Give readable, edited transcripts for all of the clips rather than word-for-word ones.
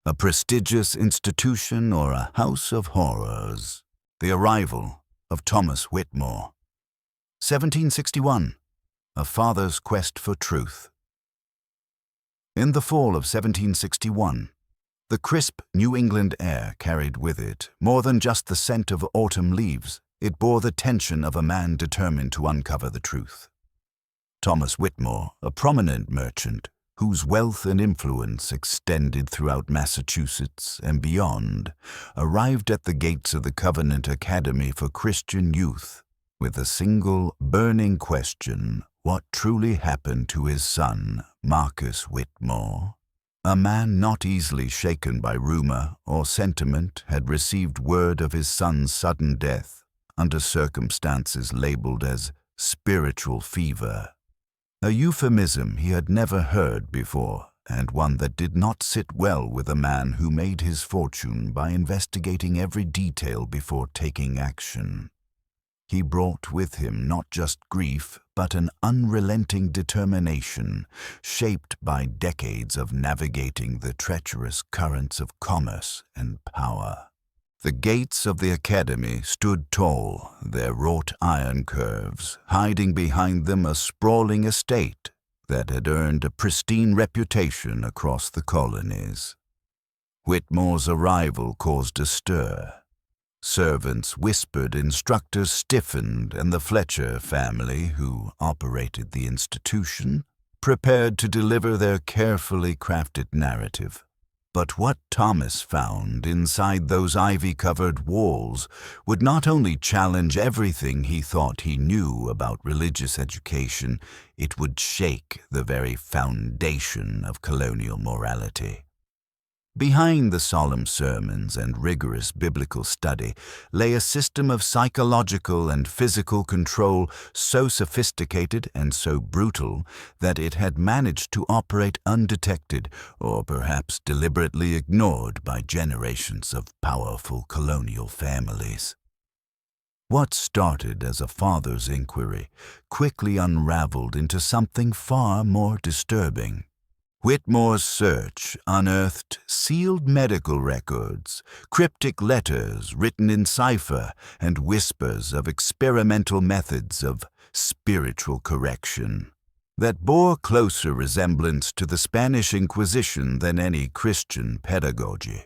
a prestigious institution or a house of horrors. The arrival of Thomas Whitmore. 1761. A father's quest for truth. In the fall of 1761, the crisp New England air carried with it more than just the scent of autumn leaves. It bore the tension of a man determined to uncover the truth. Thomas Whitmore, a prominent merchant, whose wealth and influence extended throughout Massachusetts and beyond, arrived at the gates of the Covenant Academy for Christian Youth with a single burning question: what truly happened to his son, Marcus Whitmore? A man not easily shaken by rumor or sentiment had received word of his son's sudden death under circumstances labeled as spiritual fever. A euphemism he had never heard before, and one that did not sit well with a man who made his fortune by investigating every detail before taking action. He brought with him not just grief, but an unrelenting determination, shaped by decades of navigating the treacherous currents of commerce and power. The gates of the academy stood tall, their wrought iron curves hiding behind them a sprawling estate that had earned a pristine reputation across the colonies. Whitmore's arrival caused a stir. Servants whispered, instructors stiffened, and the Fletcher family, who operated the institution, prepared to deliver their carefully crafted narrative. But what Thomas found inside those ivy-covered walls would not only challenge everything he thought he knew about religious education, it would shake the very foundation of colonial morality. Behind the solemn sermons and rigorous biblical study lay a system of psychological and physical control so sophisticated and so brutal that it had managed to operate undetected, or perhaps deliberately ignored, by generations of powerful colonial families. What started as a father's inquiry quickly unraveled into something far more disturbing. Whitmore's search unearthed sealed medical records, cryptic letters written in cipher, and whispers of experimental methods of spiritual correction that bore closer resemblance to the Spanish Inquisition than any Christian pedagogy.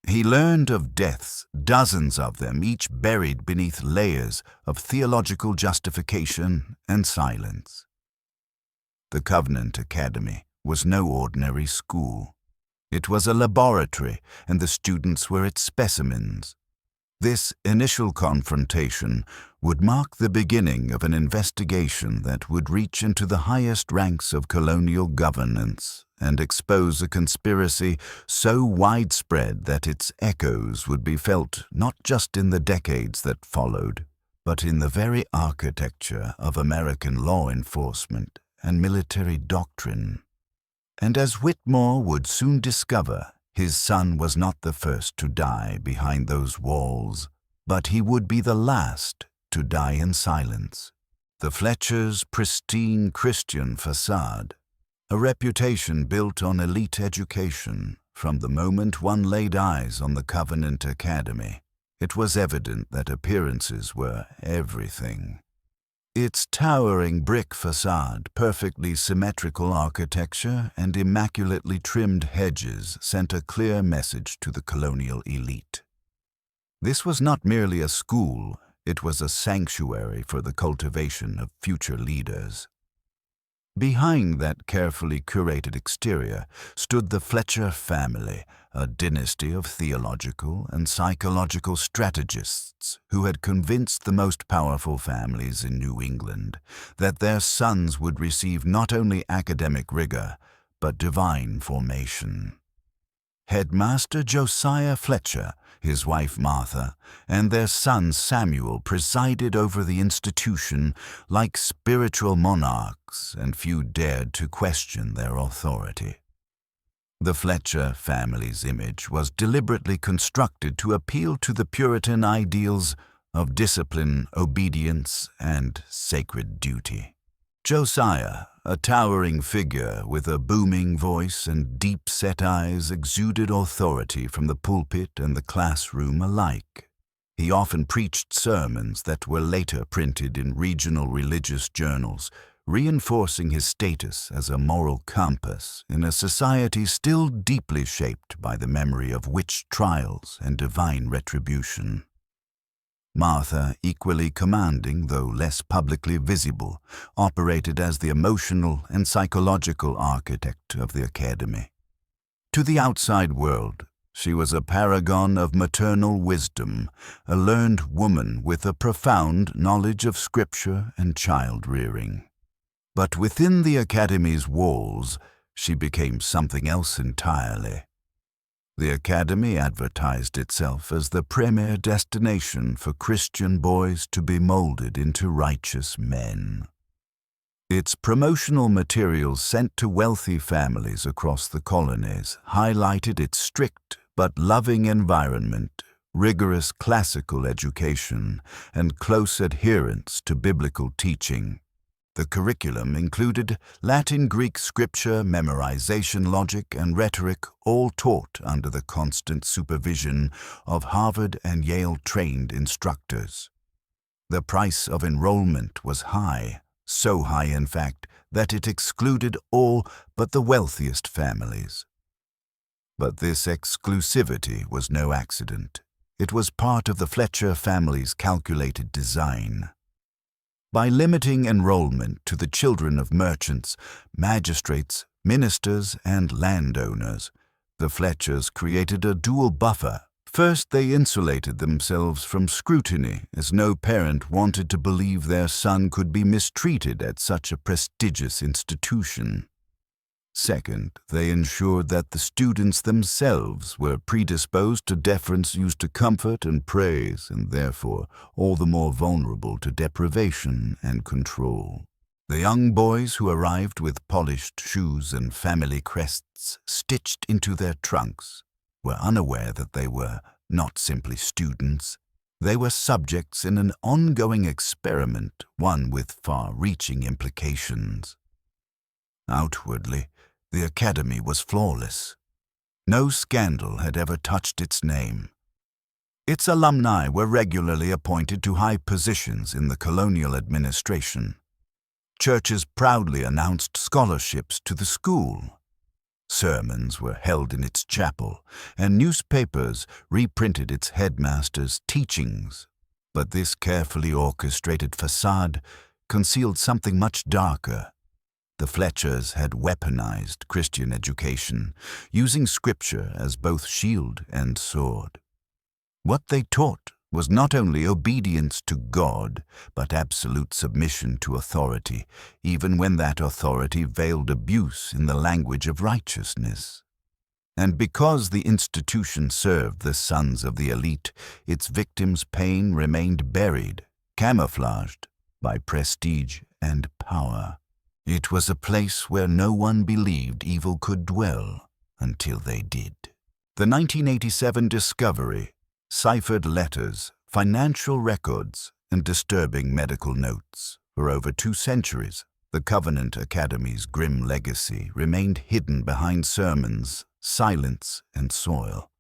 He learned of deaths, dozens of them, each buried beneath layers of theological justification and silence. The Covenant Academy was no ordinary school. It was a laboratory, and the students were its specimens. This initial confrontation would mark the beginning of an investigation that would reach into the highest ranks of colonial governance and expose a conspiracy so widespread that its echoes would be felt not just in the decades that followed, but in the very architecture of American law enforcement and military doctrine. And as Whitmore would soon discover, his son was not the first to die behind those walls, but he would be the last to die in silence. The Fletchers' pristine Christian façade, a reputation built on elite education. From the moment one laid eyes on the Covenant Academy, it was evident that appearances were everything. Its towering brick façade, perfectly symmetrical architecture, and immaculately trimmed hedges sent a clear message to the colonial elite. This was not merely a school, it was a sanctuary for the cultivation of future leaders. Behind that carefully curated exterior stood the Fletcher family, a dynasty of theological and psychological strategists who had convinced the most powerful families in New England that their sons would receive not only academic rigor, but divine formation. Headmaster Josiah Fletcher, his wife Martha, and their son Samuel presided over the institution like spiritual monarchs, and few dared to question their authority. The Fletcher family's image was deliberately constructed to appeal to the Puritan ideals of discipline, obedience, and sacred duty. Josiah, a towering figure with a booming voice and deep-set eyes, exuded authority from the pulpit and the classroom alike. He often preached sermons that were later printed in regional religious journals, reinforcing his status as a moral compass in a society still deeply shaped by the memory of witch trials and divine retribution. Martha, equally commanding though less publicly visible, operated as the emotional and psychological architect of the academy. To the outside world, she was a paragon of maternal wisdom, a learned woman with a profound knowledge of scripture and child-rearing. But within the academy's walls, she became something else entirely. The academy advertised itself as the premier destination for Christian boys to be molded into righteous men. Its promotional materials sent to wealthy families across the colonies highlighted its strict but loving environment, rigorous classical education, and close adherence to biblical teaching. The curriculum included Latin, Greek scripture, memorization, logic, and rhetoric, all taught under the constant supervision of Harvard and Yale-trained instructors. The price of enrollment was high, so high, in fact, that it excluded all but the wealthiest families. But this exclusivity was no accident. It was part of the Fletcher family's calculated design. By limiting enrollment to the children of merchants, magistrates, ministers, and landowners, the Fletchers created a dual buffer. First, they insulated themselves from scrutiny, as no parent wanted to believe their son could be mistreated at such a prestigious institution. Second, they ensured that the students themselves were predisposed to deference used to comfort and praise, and therefore all the more vulnerable to deprivation and control. The young boys who arrived with polished shoes and family crests stitched into their trunks were unaware that they were not simply students. They were subjects in an ongoing experiment, one with far-reaching implications. Outwardly, the academy was flawless. No scandal had ever touched its name. Its alumni were regularly appointed to high positions in the colonial administration. Churches proudly announced scholarships to the school. Sermons were held in its chapel, and newspapers reprinted its headmaster's teachings. But this carefully orchestrated façade concealed something much darker. The Fletchers had weaponized Christian education, using scripture as both shield and sword. What they taught was not only obedience to God, but absolute submission to authority, even when that authority veiled abuse in the language of righteousness. And because the institution served the sons of the elite, its victims' pain remained buried, camouflaged by prestige and power. It was a place where no one believed evil could dwell until they did. The 1987 discovery, ciphered letters, financial records, and disturbing medical notes. For over 2 centuries, the Covenant Academy's grim legacy remained hidden behind sermons, silence, and soil.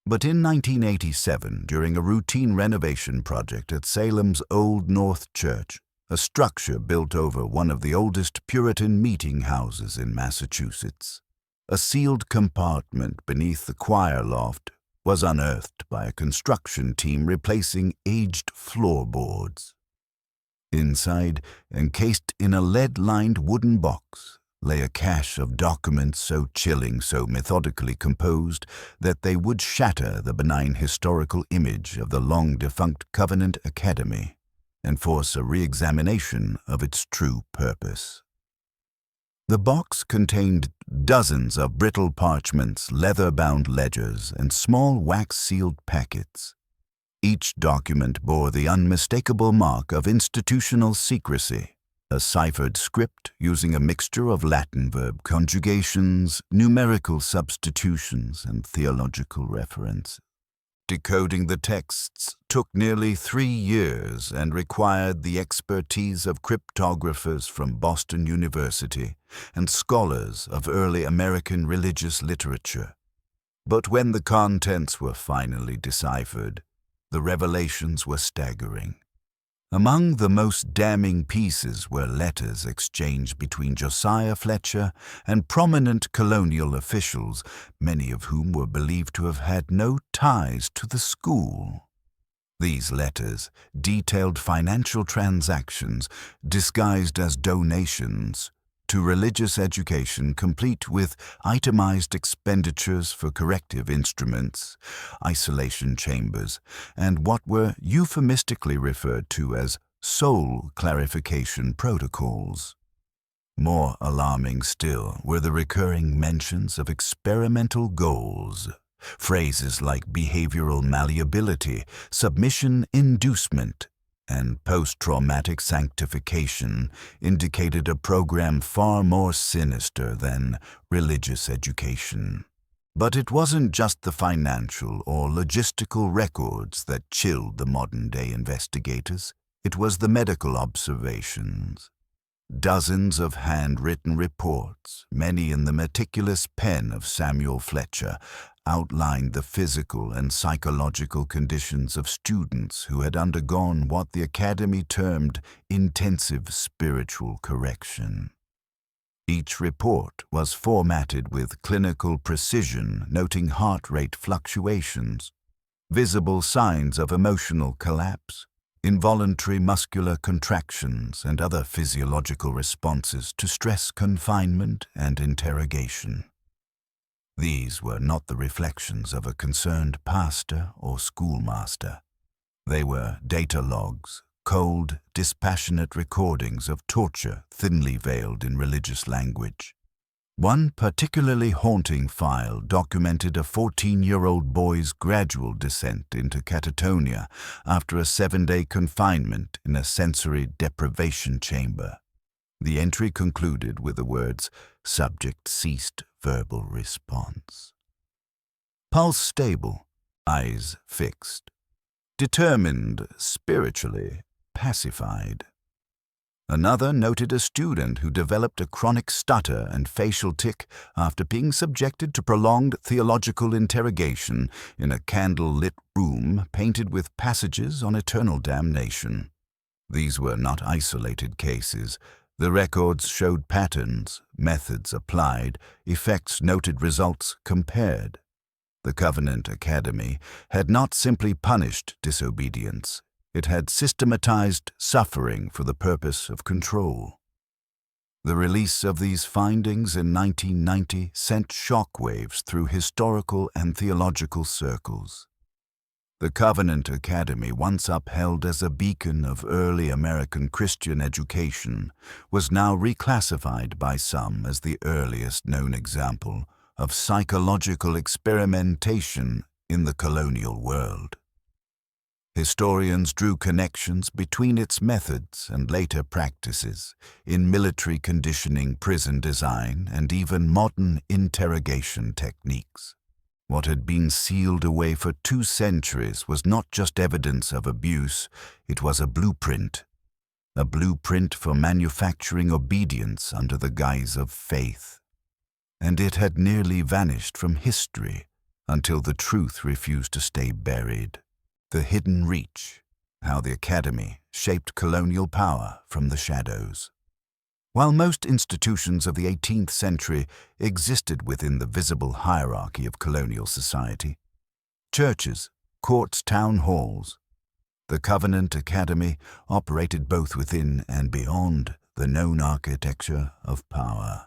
But in 1987, during a routine renovation project at Salem's Old North Church, a structure built over one of the oldest Puritan meeting houses in Massachusetts, a sealed compartment beneath the choir loft was unearthed by a construction team replacing aged floorboards. Inside, encased in a lead-lined wooden box, lay a cache of documents so chilling, so methodically composed, that they would shatter the benign historical image of the long-defunct Covenant Academy and force a re-examination of its true purpose. The box contained dozens of brittle parchments, leather-bound ledgers, and small wax-sealed packets. Each document bore the unmistakable mark of institutional secrecy, a ciphered script using a mixture of Latin verb conjugations, numerical substitutions, and theological references. Decoding the texts took nearly 3 years and required the expertise of cryptographers from Boston University and scholars of early American religious literature. But when the contents were finally deciphered, the revelations were staggering. Among the most damning pieces were letters exchanged between Josiah Fletcher and prominent colonial officials, many of whom were believed to have had no ties to the school. These letters detailed financial transactions disguised as donations to religious education, complete with itemized expenditures for corrective instruments, isolation chambers, and what were euphemistically referred to as soul clarification protocols. More alarming still were the recurring mentions of experimental goals. Phrases like behavioral malleability, submission inducement, and post-traumatic sanctification indicated a program far more sinister than religious education. But it wasn't just the financial or logistical records that chilled the modern-day investigators. It was the medical observations. Dozens of handwritten reports, many in the meticulous pen of Samuel Fletcher, outlined the physical and psychological conditions of students who had undergone what the Academy termed intensive spiritual correction. Each report was formatted with clinical precision, noting heart rate fluctuations, visible signs of emotional collapse, involuntary muscular contractions, and other physiological responses to stress, confinement, and interrogation. These were not the reflections of a concerned pastor or schoolmaster. They were data logs, cold, dispassionate recordings of torture thinly veiled in religious language. One particularly haunting file documented a 14-year-old boy's gradual descent into catatonia after a 7-day confinement in a sensory deprivation chamber. The entry concluded with the words, "Subject ceased verbal response." Pulse stable, eyes fixed. Determined, spiritually pacified. Another noted a student who developed a chronic stutter and facial tic after being subjected to prolonged theological interrogation in a candle-lit room painted with passages on eternal damnation. These were not isolated cases. The records showed patterns, methods applied, effects noted, results compared. The Covenant Academy had not simply punished disobedience. It had systematized suffering for the purpose of control. The release of these findings in 1990 sent shockwaves through historical and theological circles. The Covenant Academy, once upheld as a beacon of early American Christian education, was now reclassified by some as the earliest known example of psychological experimentation in the colonial world. Historians drew connections between its methods and later practices in military conditioning, prison design, and even modern interrogation techniques. What had been sealed away for 2 centuries was not just evidence of abuse, it was a blueprint for manufacturing obedience under the guise of faith. And it had nearly vanished from history until the truth refused to stay buried. The hidden reach, how the Academy shaped colonial power from the shadows. While most institutions of the 18th century existed within the visible hierarchy of colonial society, churches, courts, town halls, the Covenant Academy operated both within and beyond the known architecture of power.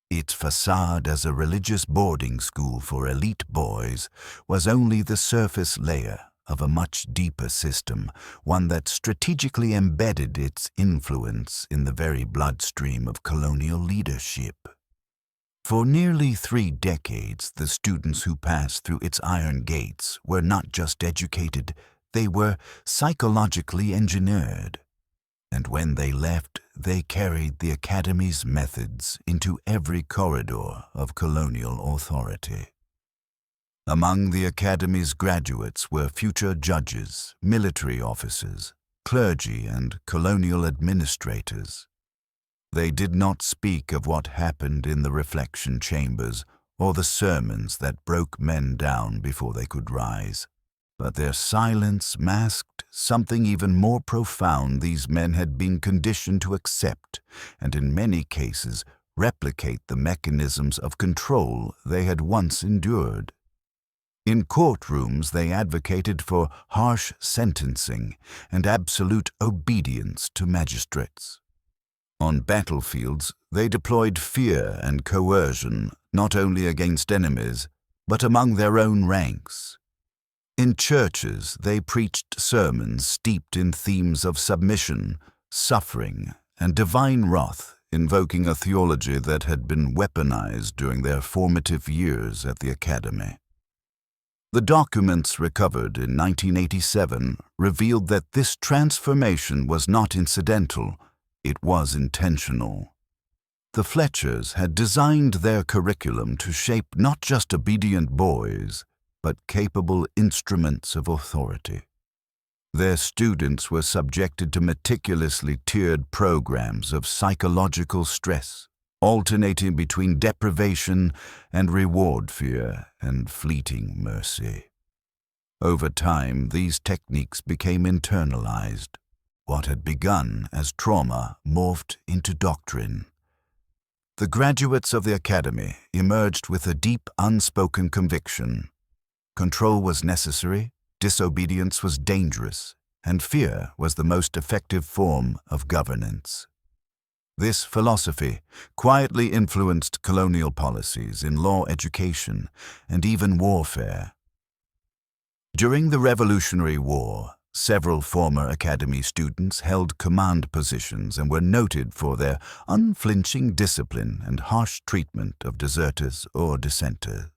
Its facade as a religious boarding school for elite boys was only the surface layer of a much deeper system, one that strategically embedded its influence in the very bloodstream of colonial leadership. For nearly 3 decades, the students who passed through its iron gates were not just educated, they were psychologically engineered. And when they left, they carried the Academy's methods into every corridor of colonial authority. Among the Academy's graduates were future judges, military officers, clergy, and colonial administrators. They did not speak of what happened in the reflection chambers or the sermons that broke men down before they could rise. But their silence masked something even more profound these men had been conditioned to accept, and in many cases replicate the mechanisms of control they had once endured. In courtrooms, they advocated for harsh sentencing and absolute obedience to magistrates. On battlefields, they deployed fear and coercion not only against enemies, but among their own ranks. In churches, they preached sermons steeped in themes of submission, suffering, and divine wrath, invoking a theology that had been weaponized during their formative years at the Academy. The documents recovered in 1987 revealed that this transformation was not incidental, it was intentional. The Fletchers had designed their curriculum to shape not just obedient boys, but capable instruments of authority. Their students were subjected to meticulously tiered programs of psychological stress, alternating between deprivation and reward fear and fleeting mercy. Over time, these techniques became internalized. What had begun as trauma morphed into doctrine. The graduates of the Academy emerged with a deep, unspoken conviction. Control was necessary, disobedience was dangerous, and fear was the most effective form of governance. This philosophy quietly influenced colonial policies in law, education, and even warfare. During the Revolutionary War, several former Academy students held command positions and were noted for their unflinching discipline and harsh treatment of deserters or dissenters.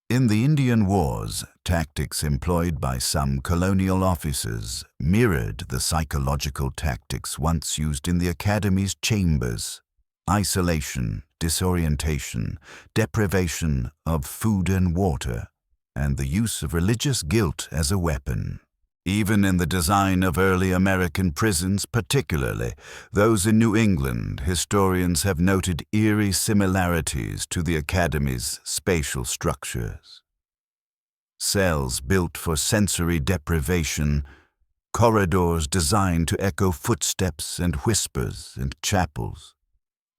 In the Indian Wars, tactics employed by some colonial officers mirrored the psychological tactics once used in the Academy's chambers: isolation, disorientation, deprivation of food and water, and the use of religious guilt as a weapon. Even in the design of early American prisons, particularly those in New England, historians have noted eerie similarities to the Academy's spatial structures. Cells built for sensory deprivation, corridors designed to echo footsteps and whispers, and chapels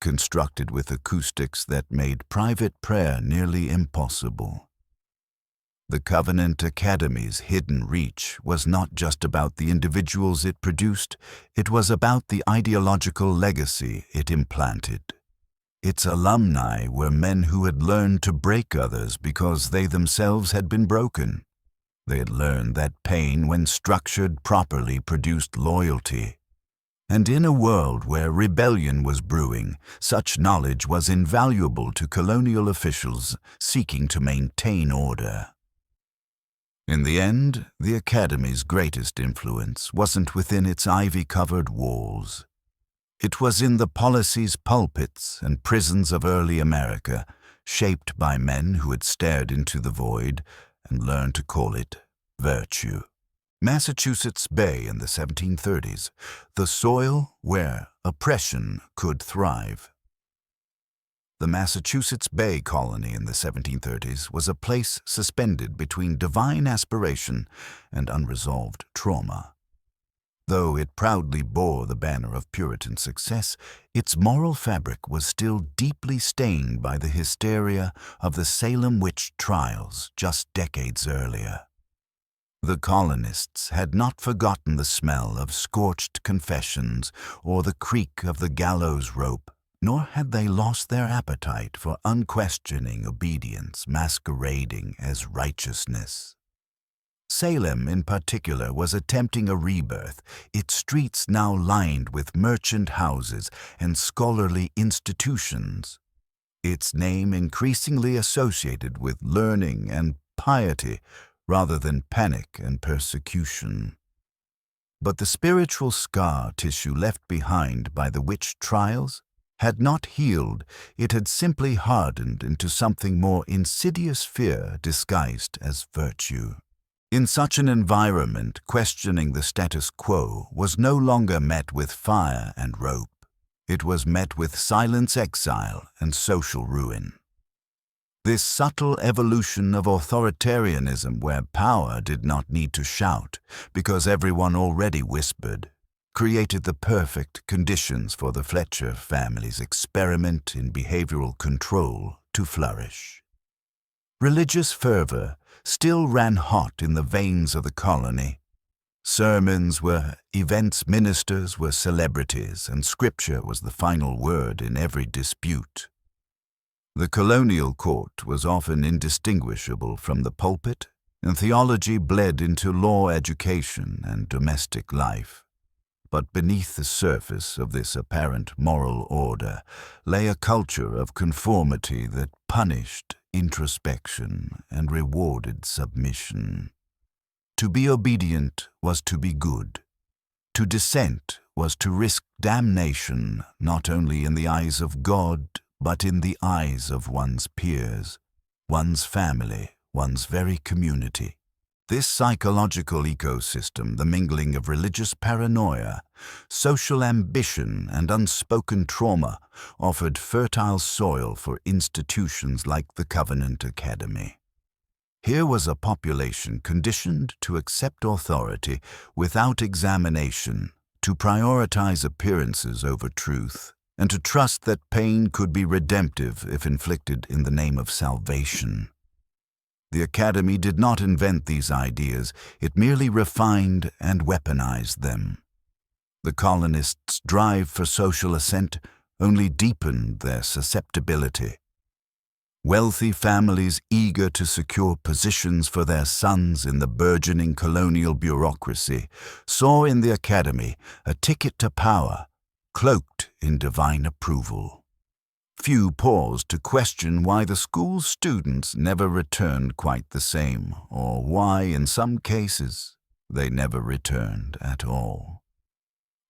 constructed with acoustics that made private prayer nearly impossible. The Covenant Academy's hidden reach was not just about the individuals it produced, it was about the ideological legacy it implanted. Its alumni were men who had learned to break others because they themselves had been broken. They had learned that pain, when structured properly, produced loyalty. And in a world where rebellion was brewing, such knowledge was invaluable to colonial officials seeking to maintain order. In the end, the Academy's greatest influence wasn't within its ivy-covered walls. It was in the policies, pulpits, and prisons of early America, shaped by men who had stared into the void and learned to call it virtue. Massachusetts Bay in the 1730s, the soil where oppression could thrive. The Massachusetts Bay Colony in the 1730s was a place suspended between divine aspiration and unresolved trauma. Though it proudly bore the banner of Puritan success, its moral fabric was still deeply stained by the hysteria of the Salem witch trials just decades earlier. The colonists had not forgotten the smell of scorched confessions or the creak of the gallows rope, nor had they lost their appetite for unquestioning obedience masquerading as righteousness. Salem, in particular, was attempting a rebirth, its streets now lined with merchant houses and scholarly institutions, its name increasingly associated with learning and piety rather than panic and persecution. But the spiritual scar tissue left behind by the witch trials had not healed, it had simply hardened into something more insidious fear disguised as virtue. In such an environment, questioning the status quo was no longer met with fire and rope. It was met with silence, exile, and social ruin. This subtle evolution of authoritarianism, where power did not need to shout because everyone already whispered, created the perfect conditions for the Fletcher family's experiment in behavioral control to flourish. Religious fervor still ran hot in the veins of the colony. Sermons were events, ministers were celebrities, and scripture was the final word in every dispute. The colonial court was often indistinguishable from the pulpit, and theology bled into law education and domestic life. But beneath the surface of this apparent moral order lay a culture of conformity that punished introspection and rewarded submission. To be obedient was to be good. To dissent was to risk damnation not only in the eyes of God, but in the eyes of one's peers, one's family, one's very community. This psychological ecosystem, the mingling of religious paranoia, social ambition, and unspoken trauma, offered fertile soil for institutions like the Covenant Academy. Here was a population conditioned to accept authority without examination, to prioritize appearances over truth, and to trust that pain could be redemptive if inflicted in the name of salvation. The Academy did not invent these ideas, it merely refined and weaponized them. The colonists' drive for social ascent only deepened their susceptibility. Wealthy families eager to secure positions for their sons in the burgeoning colonial bureaucracy saw in the Academy a ticket to power, cloaked in divine approval. Few paused to question why the school's students never returned quite the same, or why, in some cases, they never returned at all.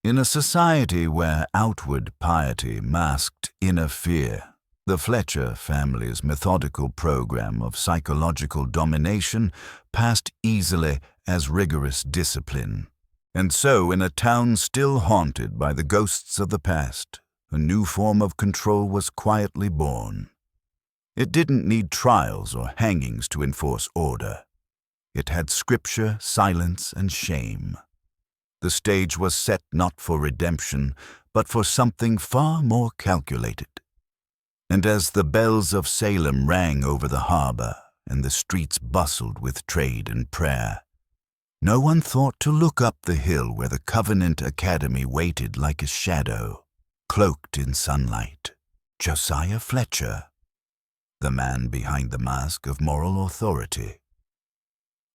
In a society where outward piety masked inner fear, the Fletcher family's methodical program of psychological domination passed easily as rigorous discipline. And so, in a town still haunted by the ghosts of the past, a new form of control was quietly born. It didn't need trials or hangings to enforce order. It had scripture, silence, and shame. The stage was set not for redemption, but for something far more calculated. And as the bells of Salem rang over the harbor and the streets bustled with trade and prayer, no one thought to look up the hill where the Covenant Academy waited like a shadow, cloaked in sunlight. Josiah Fletcher, the man behind the mask of moral authority.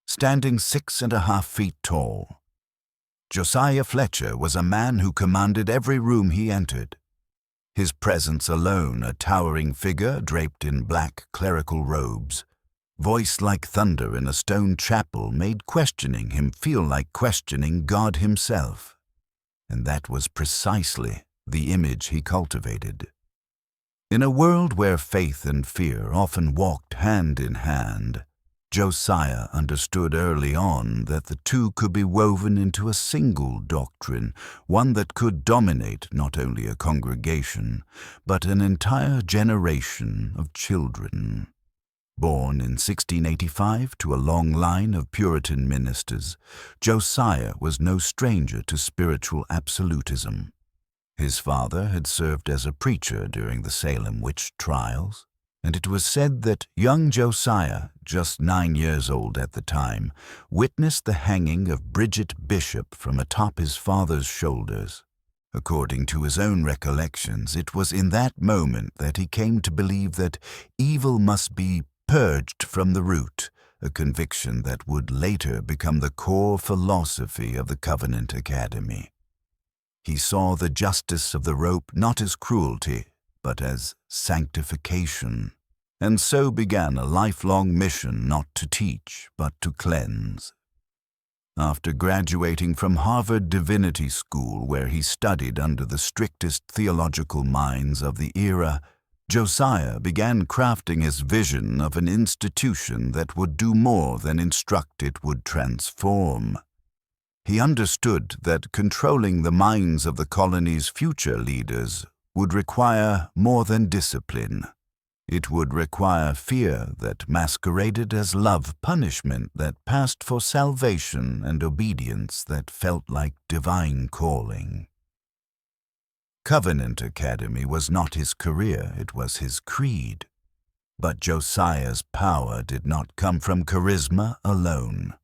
Standing 6.5 feet tall, Josiah Fletcher was a man who commanded every room he entered. His presence alone, a towering figure draped in black clerical robes, voice like thunder in a stone chapel, made questioning him feel like questioning God himself. And that was precisely the image he cultivated. In a world where faith and fear often walked hand in hand, Josiah understood early on that the two could be woven into a single doctrine, one that could dominate not only a congregation, but an entire generation of children. Born in 1685 to a long line of Puritan ministers, Josiah was no stranger to spiritual absolutism. His father had served as a preacher during the Salem witch trials, and it was said that young Josiah, just 9 years old at the time, witnessed the hanging of Bridget Bishop from atop his father's shoulders. According to his own recollections, it was in that moment that he came to believe that evil must be purged from the root, a conviction that would later become the core philosophy of the Covenant Academy. He saw the justice of the rope not as cruelty, but as sanctification, and so began a lifelong mission not to teach, but to cleanse. After graduating from Harvard Divinity School, where he studied under the strictest theological minds of the era, Josiah began crafting his vision of an institution that would do more than instruct, it would transform. He understood that controlling the minds of the colony's future leaders would require more than discipline. It would require fear that masqueraded as love, punishment that passed for salvation, and obedience that felt like divine calling. Covenant Academy was not his career, it was his creed. But Josiah's power did not come from charisma alone.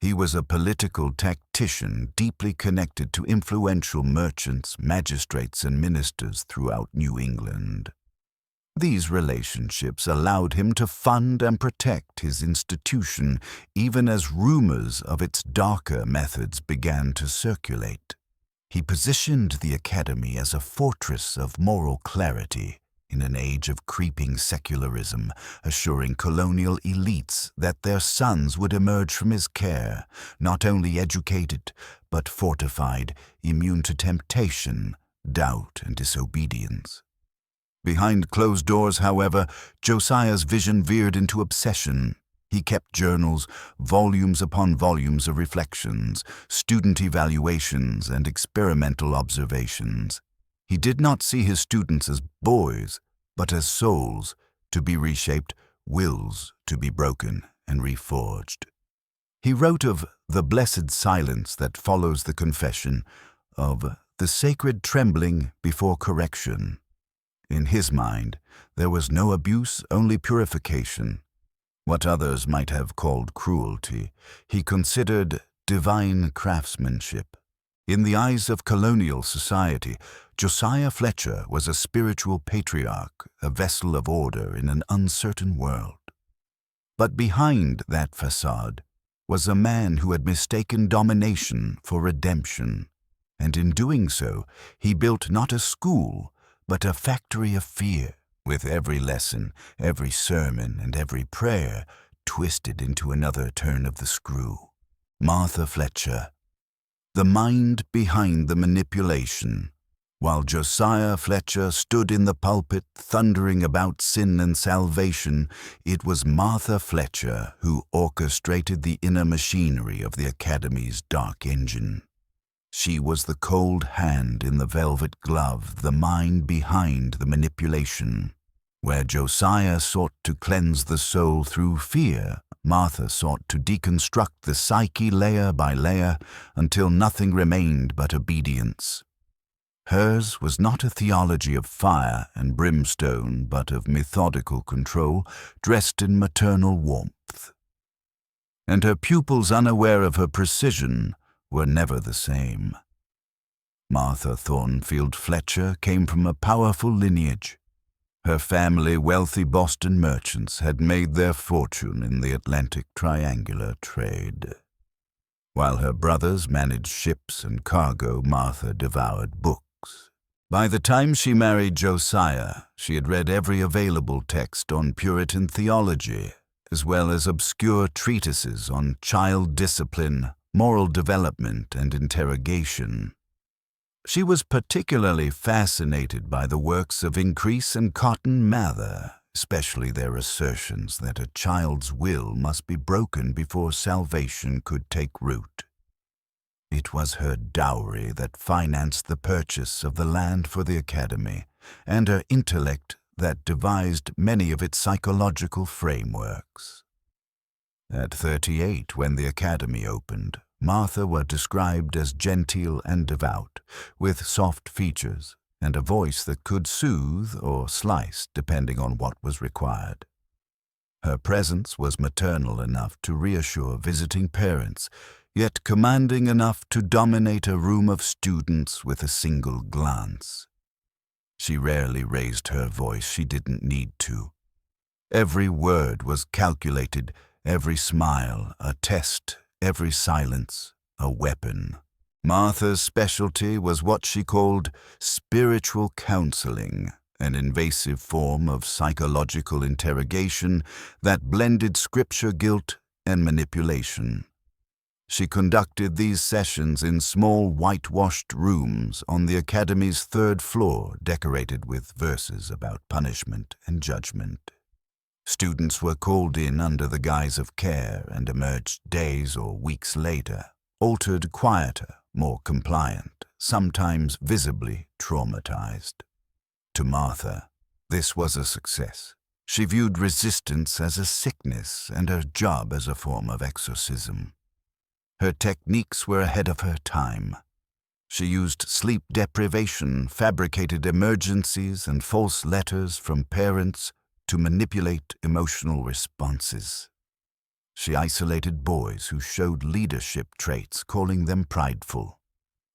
He was a political tactician deeply connected to influential merchants, magistrates, and ministers throughout New England. These relationships allowed him to fund and protect his institution even as rumors of its darker methods began to circulate. He positioned the academy as a fortress of moral clarity in an age of creeping secularism, assuring colonial elites that their sons would emerge from his care, not only educated, but fortified, immune to temptation, doubt, and disobedience. Behind closed doors, however, Josiah's vision veered into obsession. He kept journals, volumes upon volumes of reflections, student evaluations, and experimental observations. He did not see his students as boys, but as souls to be reshaped, wills to be broken and reforged. He wrote of the blessed silence that follows the confession, of the sacred trembling before correction. In his mind, there was no abuse, only purification. What others might have called cruelty, he considered divine craftsmanship. In the eyes of colonial society, Josiah Fletcher was a spiritual patriarch, a vessel of order in an uncertain world. But behind that facade was a man who had mistaken domination for redemption, and in doing so, he built not a school, but a factory of fear, with every lesson, every sermon, and every prayer twisted into another turn of the screw. Martha Fletcher, the mind behind the manipulation. While Josiah Fletcher stood in the pulpit thundering about sin and salvation, it was Martha Fletcher who orchestrated the inner machinery of the Academy's dark engine. She was the cold hand in the velvet glove, the mind behind the manipulation. Where Josiah sought to cleanse the soul through fear, Martha sought to deconstruct the psyche layer by layer until nothing remained but obedience. Hers was not a theology of fire and brimstone, but of methodical control dressed in maternal warmth. And her pupils, unaware of her precision, were never the same. Martha Thornfield Fletcher came from a powerful lineage. Her family, wealthy Boston merchants, had made their fortune in the Atlantic triangular trade. While her brothers managed ships and cargo, Martha devoured books. By the time she married Josiah, she had read every available text on Puritan theology, as well as obscure treatises on child discipline, moral development, and interrogation. She was particularly fascinated by the works of Increase and Cotton Mather, especially their assertions that a child's will must be broken before salvation could take root. It was her dowry that financed the purchase of the land for the Academy, and her intellect that devised many of its psychological frameworks. At 38, when the Academy opened, Martha was described as genteel and devout, with soft features and a voice that could soothe or slice depending on what was required. Her presence was maternal enough to reassure visiting parents, yet commanding enough to dominate a room of students with a single glance. She rarely raised her voice, she didn't need to. Every word was calculated, every smile a test, every silence a weapon. Martha's specialty was what she called spiritual counseling, an invasive form of psychological interrogation that blended scripture guilt and manipulation. She conducted these sessions in small whitewashed rooms on the Academy's third floor, decorated with verses about punishment and judgment. Students were called in under the guise of care and emerged days or weeks later, altered, quieter, more compliant, sometimes visibly traumatized. To Martha, this was a success. She viewed resistance as a sickness and her job as a form of exorcism. Her techniques were ahead of her time. She used sleep deprivation, fabricated emergencies, and false letters from parents to manipulate emotional responses. She isolated boys who showed leadership traits, calling them prideful.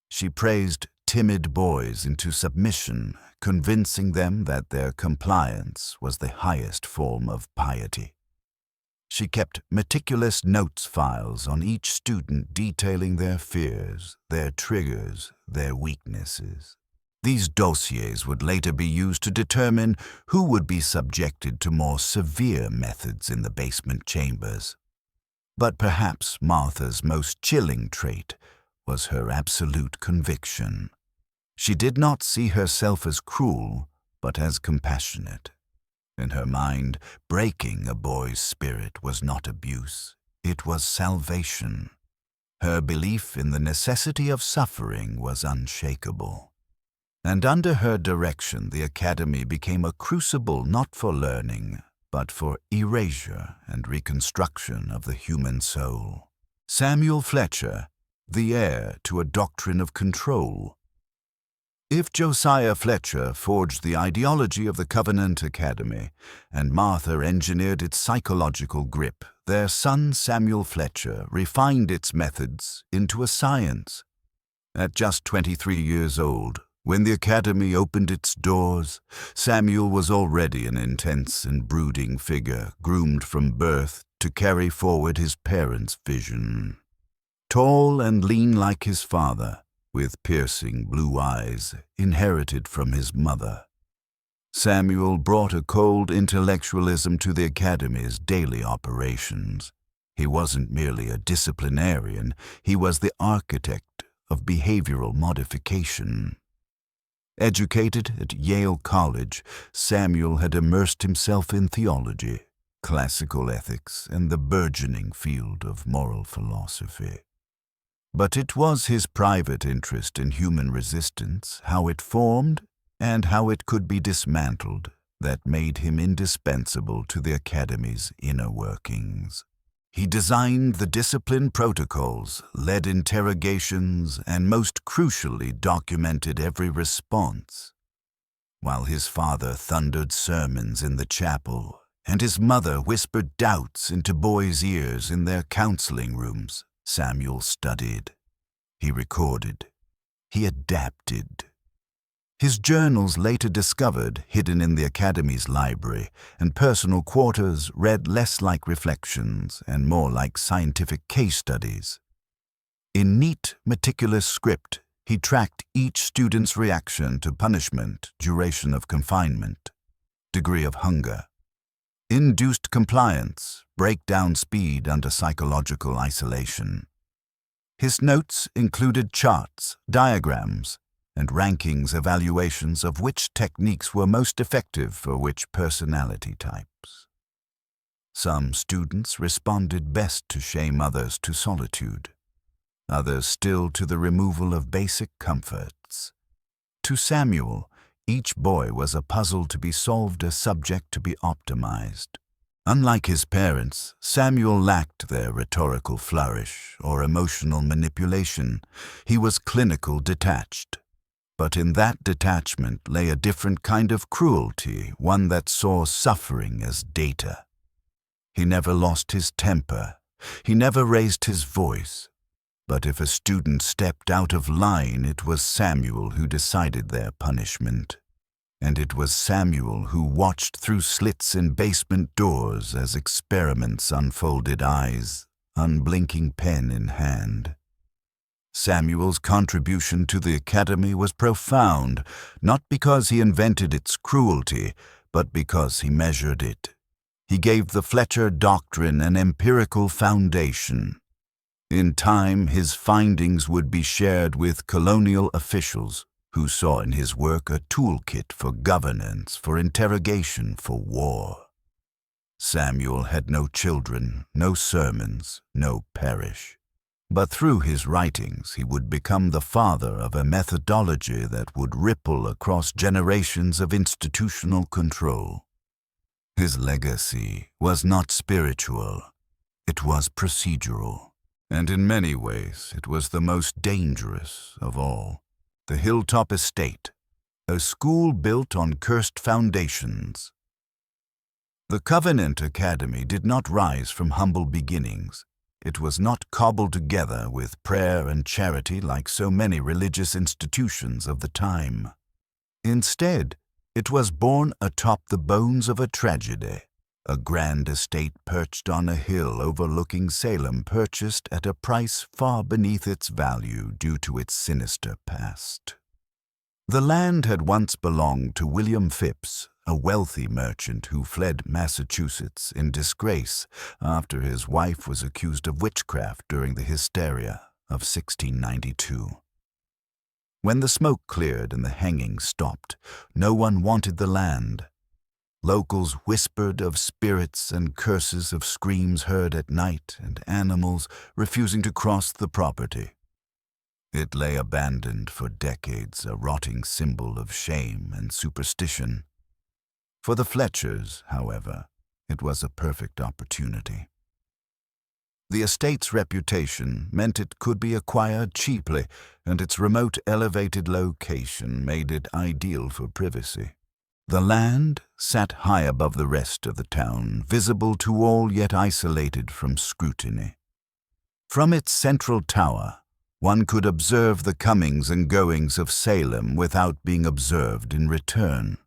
She praised timid boys into submission, convincing them that their compliance was the highest form of piety. She kept meticulous notes files on each student detailing their fears, their triggers, their weaknesses. These dossiers would later be used to determine who would be subjected to more severe methods in the basement chambers. But perhaps Martha's most chilling trait was her absolute conviction. She did not see herself as cruel, but as compassionate. In her mind, breaking a boy's spirit was not abuse, it was salvation. Her belief in the necessity of suffering was unshakable. And under her direction, the Academy became a crucible not for learning, but for erasure and reconstruction of the human soul. Samuel Fletcher, the heir to a doctrine of control. If Josiah Fletcher forged the ideology of the Covenant Academy and Martha engineered its psychological grip, their son Samuel Fletcher refined its methods into a science. At just 23 years old, when the Academy opened its doors, Samuel was already an intense and brooding figure, groomed from birth to carry forward his parents' vision. Tall and lean like his father, with piercing blue eyes inherited from his mother, Samuel brought a cold intellectualism to the Academy's daily operations. He wasn't merely a disciplinarian, he was the architect of behavioral modification. Educated at Yale College, Samuel had immersed himself in theology, classical ethics, and the burgeoning field of moral philosophy. But it was his private interest in human resistance, how it formed and how it could be dismantled, that made him indispensable to the Academy's inner workings. He designed the discipline protocols, led interrogations, and most crucially documented every response. While his father thundered sermons in the chapel, and his mother whispered doubts into boys' ears in their counseling rooms, Samuel studied. He recorded. He adapted. His journals, later discovered, hidden in the Academy's library, and personal quarters read less like reflections and more like scientific case studies. In neat, meticulous script, he tracked each student's reaction to punishment, duration of confinement, degree of hunger, induced compliance, breakdown speed under psychological isolation. His notes included charts, diagrams, and rankings evaluations of which techniques were most effective for which personality types. Some students responded best to shame, others to solitude, others still to the removal of basic comforts. To Samuel, each boy was a puzzle to be solved, a subject to be optimized. Unlike his parents, Samuel lacked their rhetorical flourish or emotional manipulation. He was clinical detached. But in that detachment lay a different kind of cruelty, one that saw suffering as data. He never lost his temper. He never raised his voice. But if a student stepped out of line, it was Samuel who decided their punishment. And it was Samuel who watched through slits in basement doors as experiments unfolded, eyes, unblinking pen in hand. Samuel's contribution to the Academy was profound, not because he invented its cruelty, but because he measured it. He gave the Fletcher doctrine an empirical foundation. In time, his findings would be shared with colonial officials who saw in his work a toolkit for governance, for interrogation, for war. Samuel had no children, no sermons, no parish. But through his writings, he would become the father of a methodology that would ripple across generations of institutional control. His legacy was not spiritual, it was procedural, and in many ways it was the most dangerous of all. The Hilltop Estate, a school built on cursed foundations. The Covenant Academy did not rise from humble beginnings. It was not cobbled together with prayer and charity like so many religious institutions of the time. Instead, it was born atop the bones of a tragedy, a grand estate perched on a hill overlooking Salem, purchased at a price far beneath its value due to its sinister past. The land had once belonged to William Phipps, a wealthy merchant who fled Massachusetts in disgrace after his wife was accused of witchcraft during the hysteria of 1692. When the smoke cleared and the hanging stopped, no one wanted the land. Locals whispered of spirits and curses, of screams heard at night and animals refusing to cross the property. It lay abandoned for decades, a rotting symbol of shame and superstition. For the Fletchers, however, it was a perfect opportunity. The estate's reputation meant it could be acquired cheaply, and its remote elevated location made it ideal for privacy. The land sat high above the rest of the town, visible to all yet isolated from scrutiny. From its central tower, one could observe the comings and goings of Salem without being observed in return.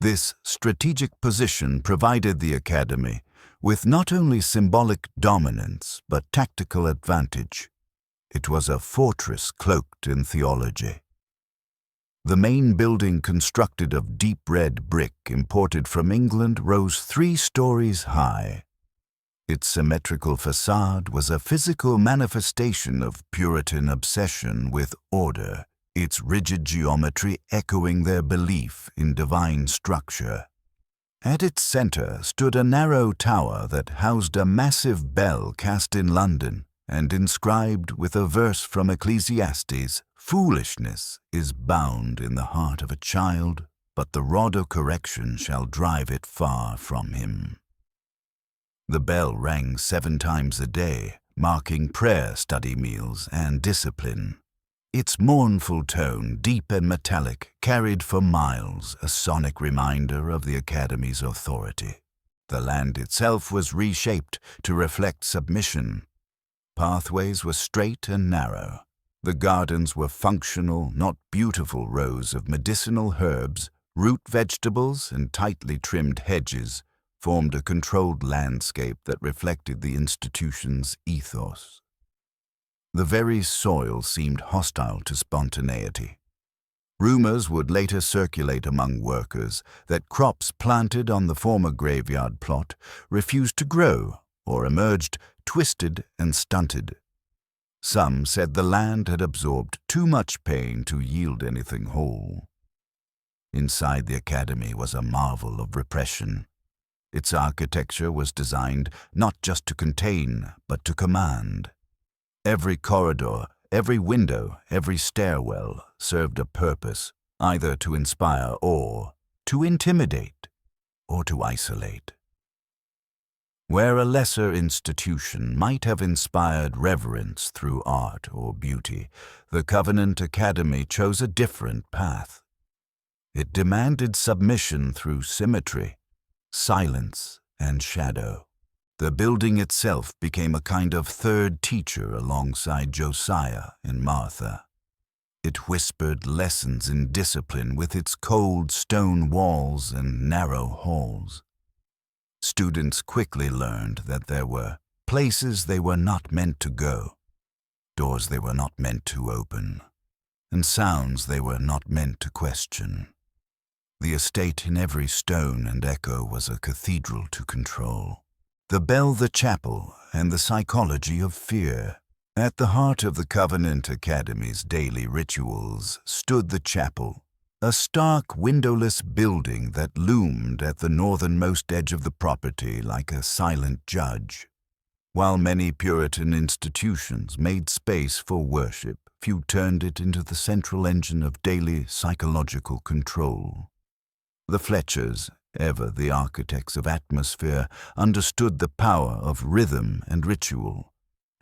This strategic position provided the academy with not only symbolic dominance but tactical advantage. It was a fortress cloaked in theology. The main building, constructed of deep red brick imported from England, rose 3 stories high. Its symmetrical façade was a physical manifestation of Puritan obsession with order, its rigid geometry echoing their belief in divine structure. At its center stood a narrow tower that housed a massive bell cast in London and inscribed with a verse from Ecclesiastes, "Foolishness is bound in the heart of a child, but the rod of correction shall drive it far from him." The bell rang 7 times a day, marking prayer, study meals, and discipline. Its mournful tone, deep and metallic, carried for miles a sonic reminder of the Academy's authority. The land itself was reshaped to reflect submission. Pathways were straight and narrow. The gardens were functional, not beautiful rows of medicinal herbs. Root vegetables and tightly trimmed hedges formed a controlled landscape that reflected the institution's ethos. The very soil seemed hostile to spontaneity. Rumors would later circulate among workers that crops planted on the former graveyard plot refused to grow or emerged twisted and stunted. Some said the land had absorbed too much pain to yield anything whole. Inside the academy was a marvel of repression. Its architecture was designed not just to contain, but to command. Every corridor, every window, every stairwell served a purpose, either to inspire awe, to intimidate, or to isolate. Where a lesser institution might have inspired reverence through art or beauty, the Covenant Academy chose a different path. It demanded submission through symmetry, silence, and shadow. The building itself became a kind of third teacher alongside Josiah and Martha. It whispered lessons in discipline with its cold stone walls and narrow halls. Students quickly learned that there were places they were not meant to go, doors they were not meant to open, and sounds they were not meant to question. The estate in every stone and echo was a cathedral to control. The bell the chapel, and the psychology of fear. At the heart of the Covenant Academy's daily rituals stood the chapel, a stark, windowless building that loomed at the northernmost edge of the property like a silent judge. While many Puritan institutions made space for worship, few turned it into the central engine of daily psychological control. The Fletchers, ever the architects of atmosphere, understood the power of rhythm and ritual,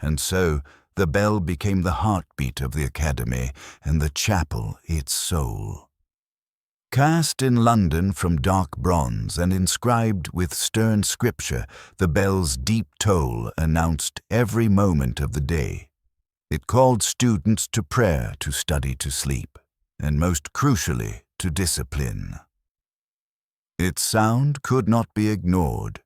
and so the bell became the heartbeat of the academy and the chapel its soul. Cast in London from dark bronze and inscribed with stern scripture, the bell's deep toll announced every moment of the day. It called students to prayer, to study, to sleep, and most crucially, to discipline. Its sound could not be ignored.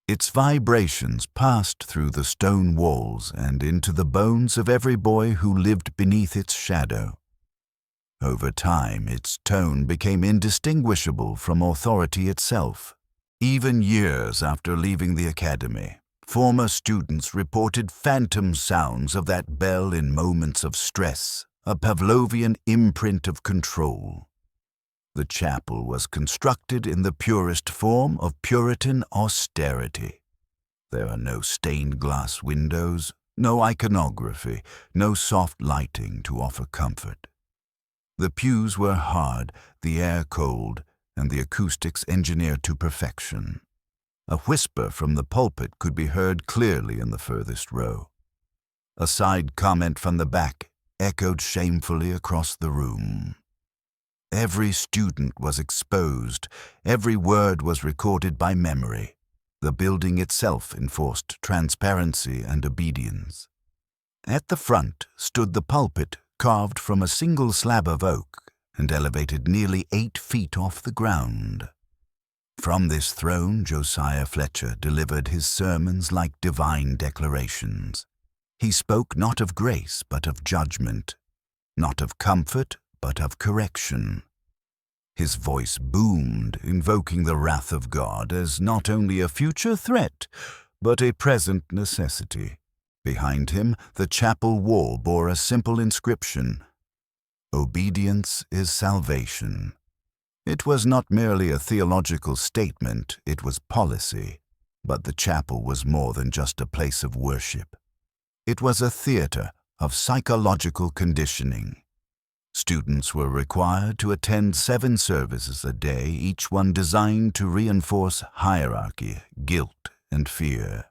Its vibrations passed through the stone walls and into the bones of every boy who lived beneath its shadow. Over time, its tone became indistinguishable from authority itself. Even years after leaving the academy, former students reported phantom sounds of that bell in moments of stress, a Pavlovian imprint of control. The chapel was constructed in the purest form of Puritan austerity. There are no stained glass windows, no iconography, no soft lighting to offer comfort. The pews were hard, the air cold, and the acoustics engineered to perfection. A whisper from the pulpit could be heard clearly in the furthest row. A side comment from the back echoed shamefully across the room. Every student was exposed, every word was recorded by memory. The building itself enforced transparency and obedience. At the front stood the pulpit, carved from a single slab of oak and elevated nearly 8 feet off the ground. From this throne, Josiah Fletcher delivered his sermons like divine declarations. He spoke not of grace, but of judgment, not of comfort, but of correction. His voice boomed, invoking the wrath of God as not only a future threat, but a present necessity. Behind him, the chapel wall bore a simple inscription: "Obedience is salvation." It was not merely a theological statement, it was policy. But the chapel was more than just a place of worship. It was a theater of psychological conditioning. Students were required to attend 7 services a day, each one designed to reinforce hierarchy, guilt, and fear.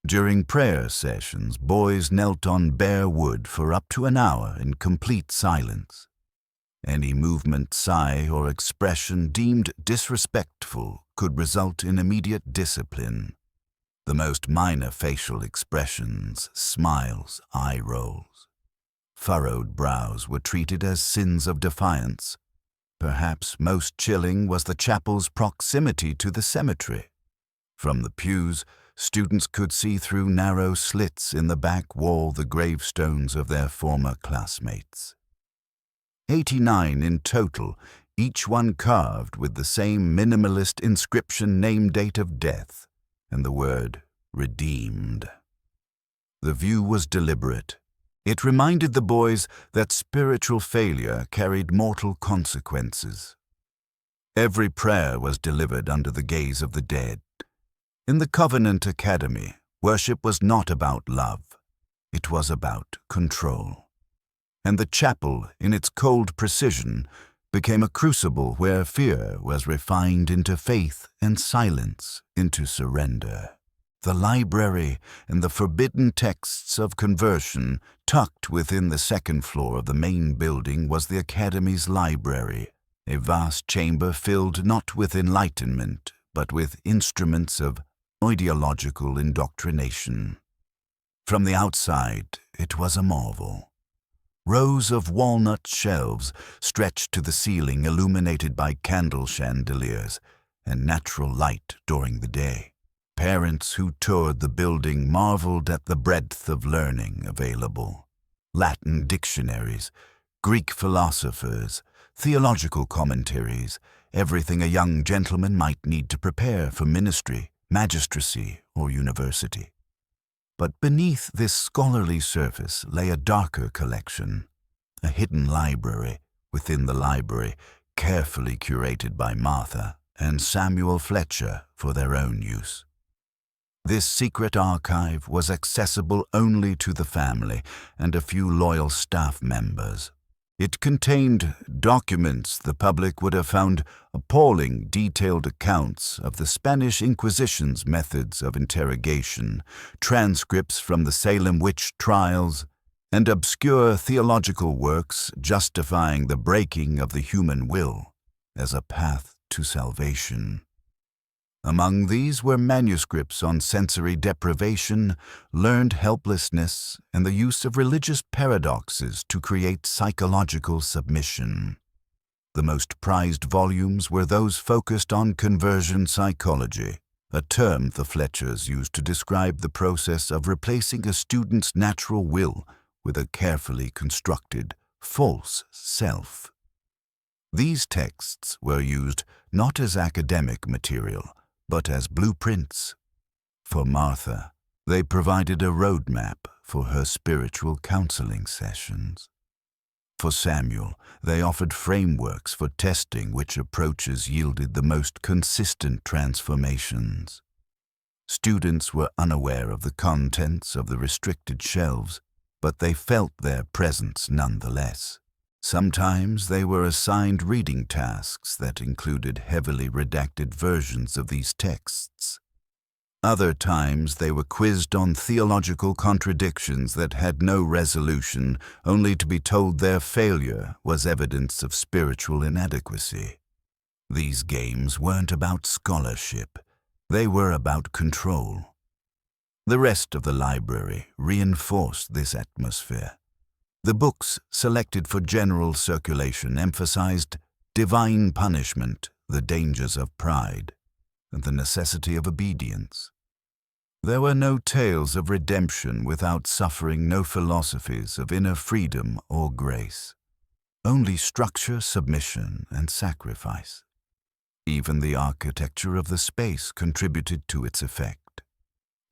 During prayer sessions, boys knelt on bare wood for up to an hour in complete silence. Any movement, sigh, or expression deemed disrespectful could result in immediate discipline. The most minor facial expressions, smiles, eye rolls, furrowed brows were treated as sins of defiance. Perhaps most chilling was the chapel's proximity to the cemetery. From the pews, students could see through narrow slits in the back wall the gravestones of their former classmates. 89 in total, each one carved with the same minimalist inscription, name, date of death, and the word redeemed. The view was deliberate. It reminded the boys that spiritual failure carried mortal consequences. Every prayer was delivered under the gaze of the dead. In the Covenant Academy, worship was not about love. It was about control. And the chapel, in its cold precision, became a crucible where fear was refined into faith and silence into surrender. The library and the forbidden texts of conversion, tucked within the second floor of the main building, was the Academy's library, a vast chamber filled not with enlightenment, but with instruments of ideological indoctrination. From the outside, it was a marvel. Rows of walnut shelves stretched to the ceiling, illuminated by candle chandeliers and natural light during the day. Parents who toured the building marveled at the breadth of learning available. Latin dictionaries, Greek philosophers, theological commentaries, everything a young gentleman might need to prepare for ministry, magistracy, or university. But beneath this scholarly surface lay a darker collection, a hidden library within the library, carefully curated by Martha and Samuel Fletcher for their own use. This secret archive was accessible only to the family and a few loyal staff members. It contained documents the public would have found appalling, detailed accounts of the Spanish Inquisition's methods of interrogation, transcripts from the Salem witch trials, and obscure theological works justifying the breaking of the human will as a path to salvation. Among these were manuscripts on sensory deprivation, learned helplessness, and the use of religious paradoxes to create psychological submission. The most prized volumes were those focused on conversion psychology, a term the Fletchers used to describe the process of replacing a student's natural will with a carefully constructed, false self. These texts were used not as academic material, but as blueprints. For Martha, they provided a roadmap for her spiritual counseling sessions. For Samuel, they offered frameworks for testing which approaches yielded the most consistent transformations. Students were unaware of the contents of the restricted shelves, but they felt their presence nonetheless. Sometimes they were assigned reading tasks that included heavily redacted versions of these texts. Other times they were quizzed on theological contradictions that had no resolution, only to be told their failure was evidence of spiritual inadequacy. These games weren't about scholarship, they were about control. The rest of the library reinforced this atmosphere. The books selected for general circulation emphasized divine punishment, the dangers of pride, and the necessity of obedience. There were no tales of redemption without suffering, no philosophies of inner freedom or grace. Only structure, submission, and sacrifice. Even the architecture of the space contributed to its effect.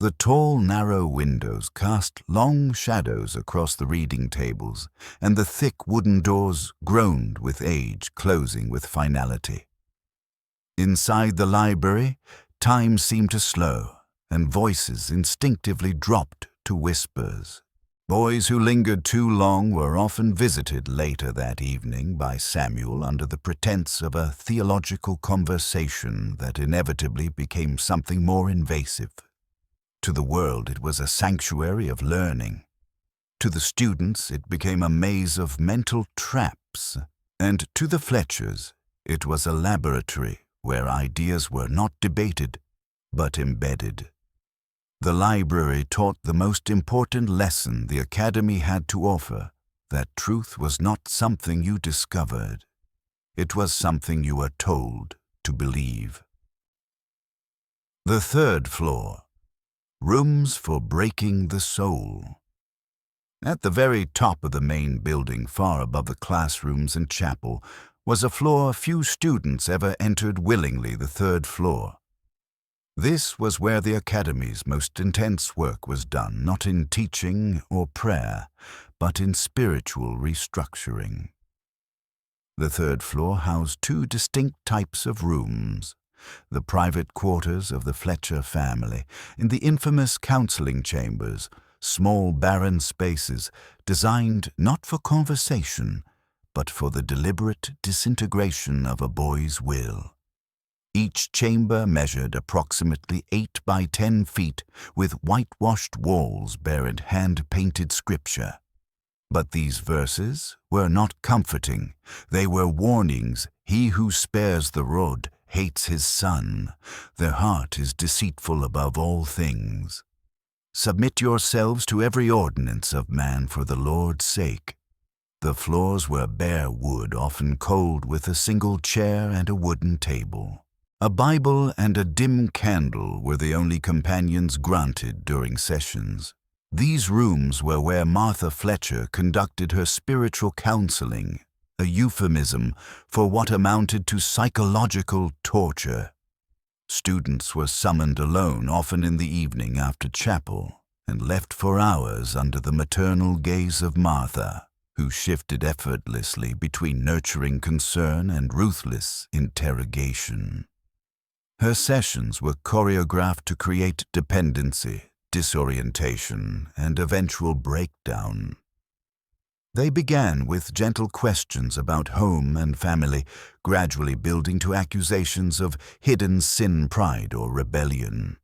The tall, narrow windows cast long shadows across the reading tables, and the thick wooden doors groaned with age, closing with finality. Inside the library, time seemed to slow, and voices instinctively dropped to whispers. Boys who lingered too long were often visited later that evening by Samuel under the pretense of a theological conversation that inevitably became something more invasive. To the world, it was a sanctuary of learning. To the students, it became a maze of mental traps. And to the Fletchers, it was a laboratory where ideas were not debated, but embedded. The library taught the most important lesson the Academy had to offer, that truth was not something you discovered. It was something you were told to believe. The third floor. Rooms for breaking the soul. At the very top of the main building, far above the classrooms and chapel, was a floor few students ever entered willingly, the third floor. This was where the Academy's most intense work was done, not in teaching or prayer, but in spiritual restructuring. The third floor housed two distinct types of rooms. The private quarters of the Fletcher family, in the infamous counseling chambers, small barren spaces designed not for conversation, but for the deliberate disintegration of a boy's will. Each chamber measured approximately 8 by 10 feet with whitewashed walls bearing hand-painted scripture. But these verses were not comforting. They were warnings. He who spares the rod hates his son. Their heart is deceitful above all things. Submit yourselves to every ordinance of man for the Lord's sake. The floors were bare wood, often cold, with a single chair and a wooden table. A Bible and a dim candle were the only companions granted during sessions. These rooms were where Martha Fletcher conducted her spiritual counseling, a euphemism for what amounted to psychological torture. Students were summoned alone, often in the evening after chapel, and left for hours under the maternal gaze of Martha, who shifted effortlessly between nurturing concern and ruthless interrogation. Her sessions were choreographed to create dependency, disorientation, and eventual breakdown. They began with gentle questions about home and family, gradually building to accusations of hidden sin, pride, or rebellion.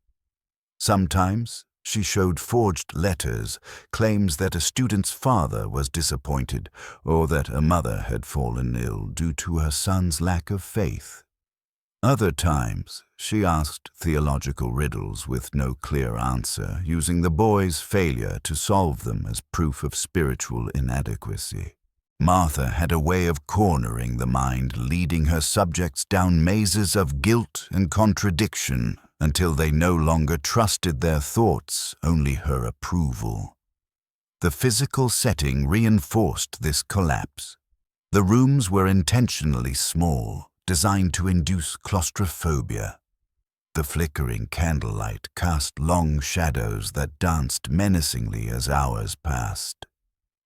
Sometimes she showed forged letters, claims that a student's father was disappointed or that a mother had fallen ill due to her son's lack of faith. Other times, she asked theological riddles with no clear answer, using the boy's failure to solve them as proof of spiritual inadequacy. Martha had a way of cornering the mind, leading her subjects down mazes of guilt and contradiction until they no longer trusted their thoughts, only her approval. The physical setting reinforced this collapse. The rooms were intentionally small, designed to induce claustrophobia. The flickering candlelight cast long shadows that danced menacingly as hours passed.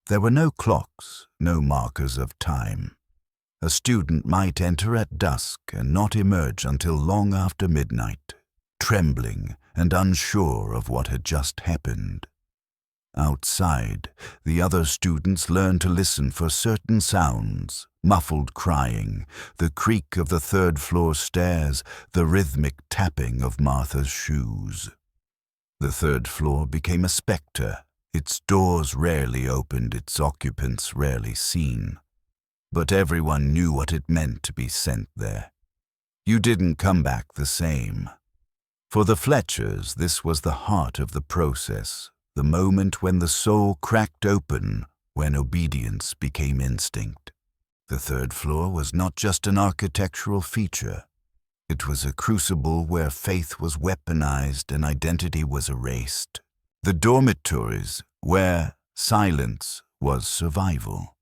There were no clocks, no markers of time. A student might enter at dusk and not emerge until long after midnight, trembling and unsure of what had just happened. Outside, the other students learned to listen for certain sounds: muffled crying, the creak of the third-floor stairs, the rhythmic tapping of Martha's shoes. The third floor became a spectre, its doors rarely opened, its occupants rarely seen. But everyone knew what it meant to be sent there. You didn't come back the same. For the Fletchers, this was the heart of the process, the moment when the soul cracked open, when obedience became instinct. The third floor was not just an architectural feature. It was a crucible where faith was weaponized and identity was erased. The dormitories where silence was survival.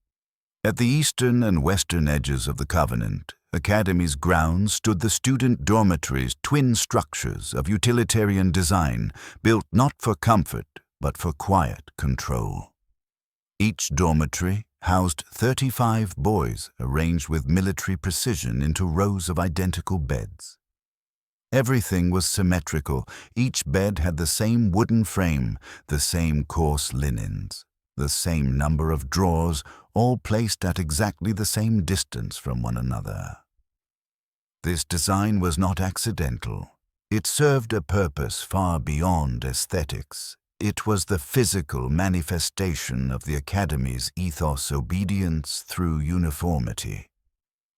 At the eastern and western edges of the Covenant, Academy's grounds stood the student dormitories, twin structures of utilitarian design, built not for comfort, but for quiet control. Each dormitory housed 35 boys arranged with military precision into rows of identical beds. Everything was symmetrical. Each bed had the same wooden frame, the same coarse linens, the same number of drawers, all placed at exactly the same distance from one another. This design was not accidental. It served a purpose far beyond aesthetics. It was the physical manifestation of the Academy's ethos: obedience through uniformity.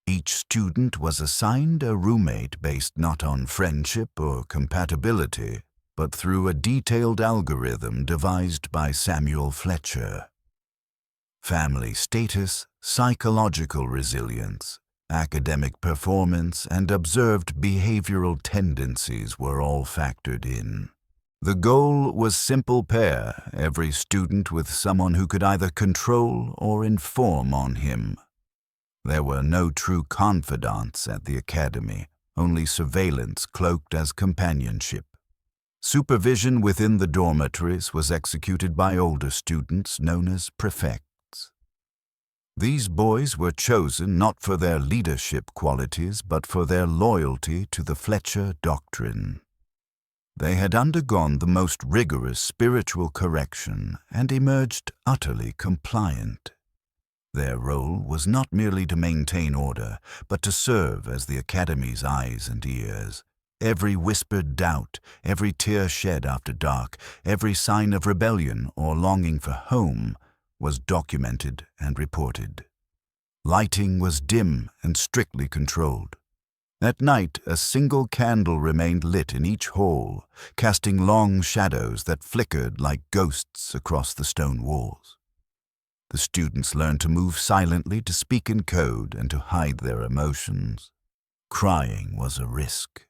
Each student was assigned a roommate based not on friendship or compatibility, but through a detailed algorithm devised by Samuel Fletcher. Family status, psychological resilience, academic performance, and observed behavioral tendencies were all factored in. The goal was simple pair, every student with someone who could either control or inform on him. There were no true confidants at the Academy, only surveillance cloaked as companionship. Supervision within the dormitories was executed by older students known as prefects. These boys were chosen not for their leadership qualities, but for their loyalty to the Fletcher doctrine. They had undergone the most rigorous spiritual correction and emerged utterly compliant. Their role was not merely to maintain order, but to serve as the Academy's eyes and ears. Every whispered doubt, every tear shed after dark, every sign of rebellion or longing for home was documented and reported. Lighting was dim and strictly controlled. At night, a single candle remained lit in each hall, casting long shadows that flickered like ghosts across the stone walls. The students learned to move silently, to speak in code, and to hide their emotions. Crying was a risk.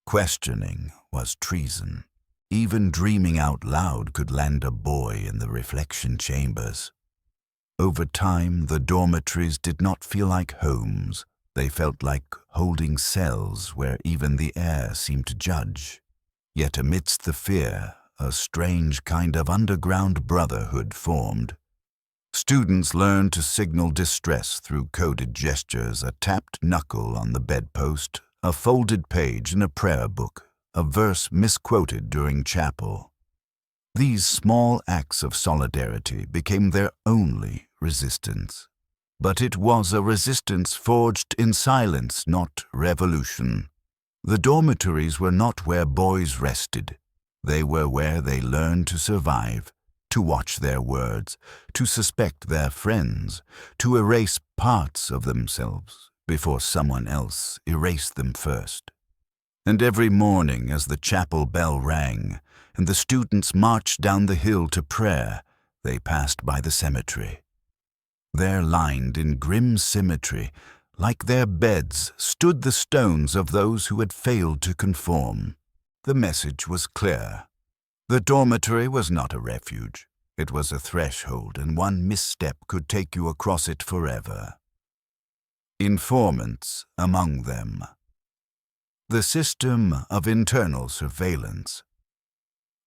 Questioning was treason. Even dreaming out loud could land a boy in the reflection chambers. Over time, the dormitories did not feel like homes. They felt like holding cells where even the air seemed to judge. Yet amidst the fear, a strange kind of underground brotherhood formed. Students learned to signal distress through coded gestures, a tapped knuckle on the bedpost, a folded page in a prayer book, a verse misquoted during chapel. These small acts of solidarity became their only resistance. But it was a resistance forged in silence, not revolution. The dormitories were not where boys rested. They were where they learned to survive, to watch their words, to suspect their friends, to erase parts of themselves before someone else erased them first. And every morning as the chapel bell rang and the students marched down the hill to prayer, they passed by the cemetery. There, lined in grim symmetry, like their beds, stood the stones of those who had failed to conform. The message was clear. The dormitory was not a refuge. It was a threshold, and one misstep could take you across it forever. Informants among them. The system of internal surveillance.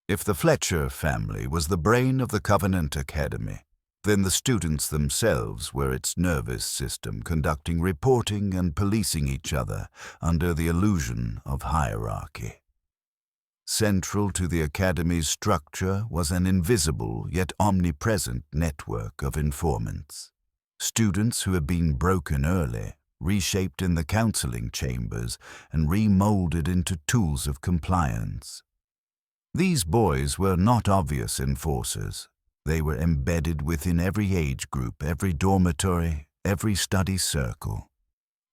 If the Fletcher family was the brain of the Covenant Academy, then the students themselves were its nervous system, conducting reporting and policing each other under the illusion of hierarchy. Central to the Academy's structure was an invisible yet omnipresent network of informants. Students who had been broken early, reshaped in the counseling chambers, and remolded into tools of compliance. These boys were not obvious enforcers. They were embedded within every age group, every dormitory, every study circle.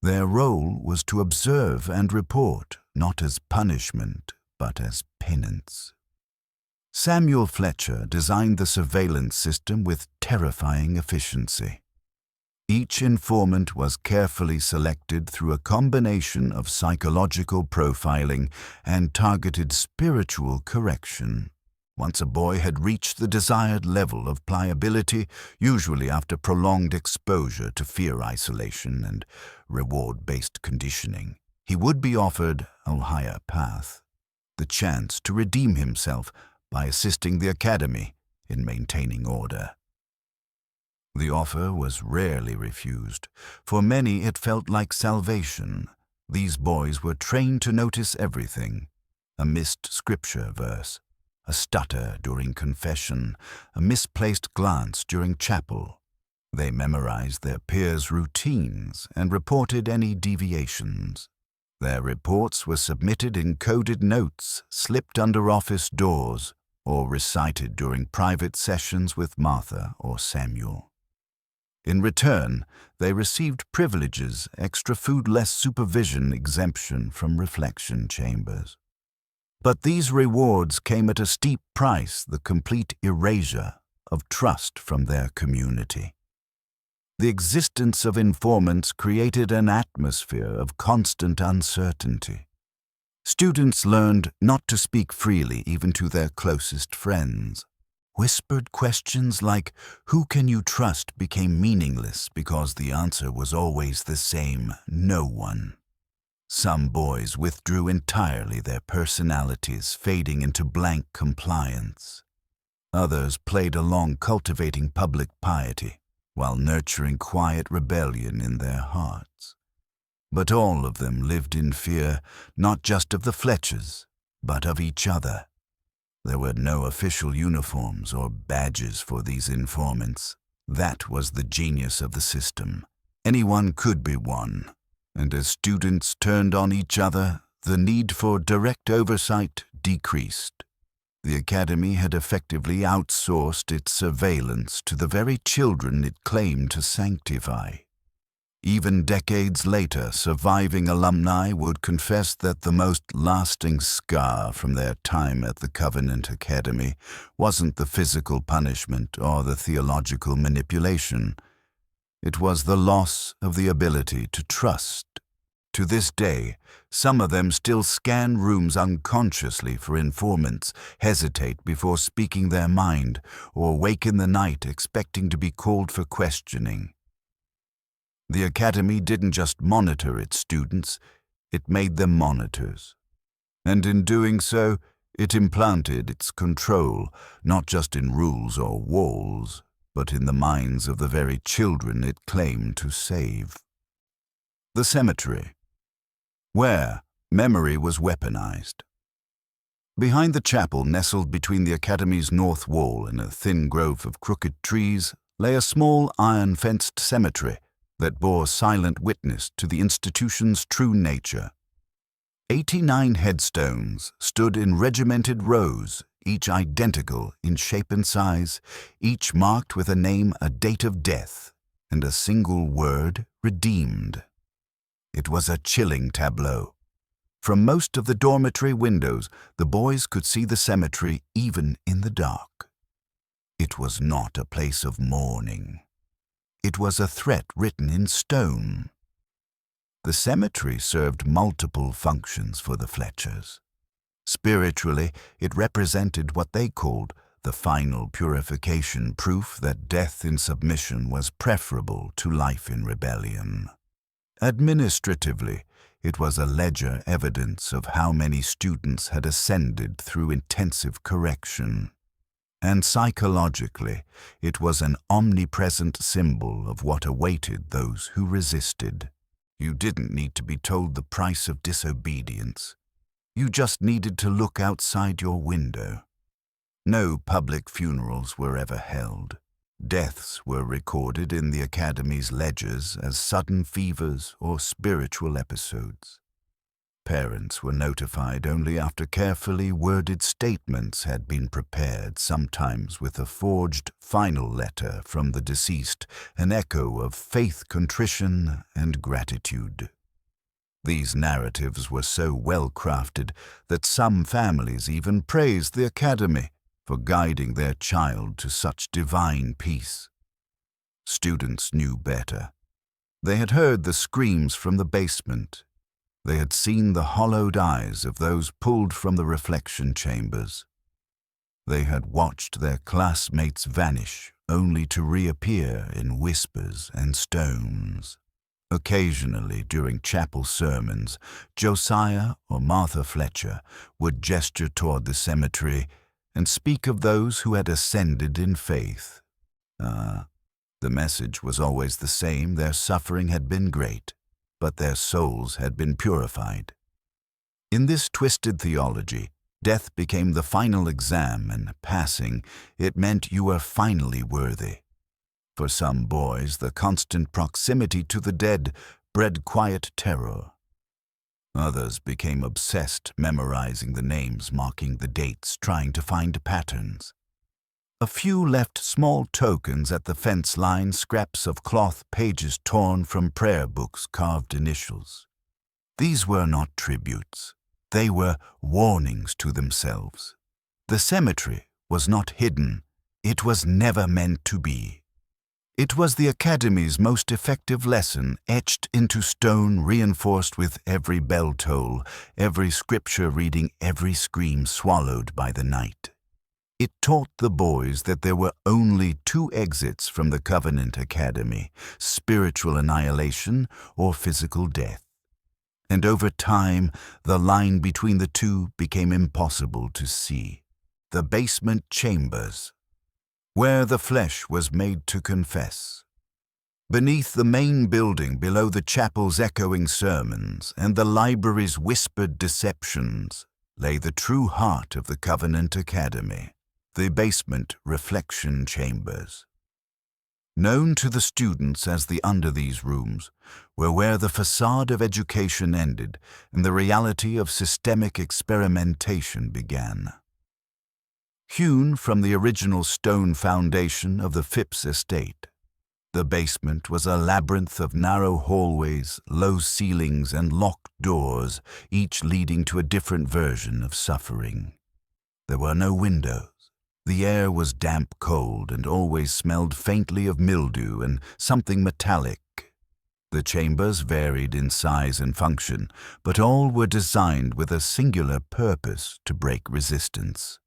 Their role was to observe and report, not as punishment, but as penance. Samuel Fletcher designed the surveillance system with terrifying efficiency. Each informant was carefully selected through a combination of psychological profiling and targeted spiritual correction. Once a boy had reached the desired level of pliability, usually after prolonged exposure to fear isolation and reward-based conditioning, he would be offered a higher path, the chance to redeem himself by assisting the Academy in maintaining order. The offer was rarely refused. For many it felt like salvation. These boys were trained to notice everything: a missed scripture verse, a stutter during confession, a misplaced glance during chapel. They memorized their peers' routines and reported any deviations. Their reports were submitted in coded notes, slipped under office doors, or recited during private sessions with Martha or Samuel. In return, they received privileges, extra food, less supervision, exemption from reflection chambers. But these rewards came at a steep price: the complete erasure of trust from their community. The existence of informants created an atmosphere of constant uncertainty. Students learned not to speak freely even to their closest friends. Whispered questions like, "Who can you trust?" became meaningless because the answer was always the same: no one. Some boys withdrew entirely, their personalities fading into blank compliance. Others played along, cultivating public piety, while nurturing quiet rebellion in their hearts. But all of them lived in fear, not just of the Fletchers, but of each other. There were no official uniforms or badges for these informants. That was the genius of the system. Anyone could be one. And as students turned on each other, the need for direct oversight decreased. The Academy had effectively outsourced its surveillance to the very children it claimed to sanctify. Even decades later, surviving alumni would confess that the most lasting scar from their time at the Covenant Academy wasn't the physical punishment or the theological manipulation. It was the loss of the ability to trust. To this day, some of them still scan rooms unconsciously for informants, hesitate before speaking their mind, or wake in the night expecting to be called for questioning. The Academy didn't just monitor its students, it made them monitors. And in doing so, It implanted its control not just in rules or walls, but in the minds of the very children it claimed to save. The cemetery, where memory was weaponized. Behind the chapel, nestled between the academy's north wall and a thin grove of crooked trees, lay a small iron-fenced cemetery that bore silent witness to the institution's true nature. 89 headstones stood in regimented rows, each identical in shape and size, each marked with a name, a date of death, and a single word, redeemed. It was a chilling tableau. From most of the dormitory windows, the boys could see the cemetery even in the dark. It was not a place of mourning. It was a threat written in stone. The cemetery served multiple functions for the Fletchers. Spiritually, it represented what they called the final purification, proof that death in submission was preferable to life in rebellion. Administratively, it was a ledger evidence of how many students had ascended through intensive correction. And psychologically, it was an omnipresent symbol of what awaited those who resisted. You didn't need to be told the price of disobedience. You just needed to look outside your window. No public funerals were ever held. Deaths were recorded in the Academy's ledgers as sudden fevers or spiritual episodes. Parents were notified only after carefully worded statements had been prepared, sometimes with a forged final letter from the deceased, an echo of faith, contrition, and gratitude. These narratives were so well crafted that some families even praised the Academy for guiding their child to such divine peace. Students knew better. They had heard the screams from the basement. They had seen the hollowed eyes of those pulled from the reflection chambers. They had watched their classmates vanish, only to reappear in whispers and stones. Occasionally, during chapel sermons, Josiah or Martha Fletcher would gesture toward the cemetery and speak of those who had ascended in faith. The message was always the same: their suffering had been great, but their souls had been purified. In this twisted theology, death became the final exam, and passing, it meant you were finally worthy. For some boys, the constant proximity to the dead bred quiet terror. Others became obsessed, memorizing the names, marking the dates, trying to find patterns. A few left small tokens at the fence line, scraps of cloth, pages torn from prayer books, carved initials. These were not tributes. They were warnings to themselves. The cemetery was not hidden. It was never meant to be. It was the Academy's most effective lesson, etched into stone, reinforced with every bell toll, every scripture reading, every scream swallowed by the night. It taught the boys that there were only two exits from the Covenant Academy: spiritual annihilation or physical death. And over time, the line between the two became impossible to see. The basement chambers, where the flesh was made to confess. Beneath the main building, below the chapel's echoing sermons and the library's whispered deceptions, lay the true heart of the Covenant Academy, the basement reflection chambers. Known to the students as the under these rooms, were where the façade of education ended and the reality of systemic experimentation began. Hewn from the original stone foundation of the Phipps estate, the basement was a labyrinth of narrow hallways, low ceilings, and locked doors, each leading to a different version of suffering. There were no windows. The air was damp, cold, and always smelled faintly of mildew and something metallic. The chambers varied in size and function, but all were designed with a singular purpose: to break resistance.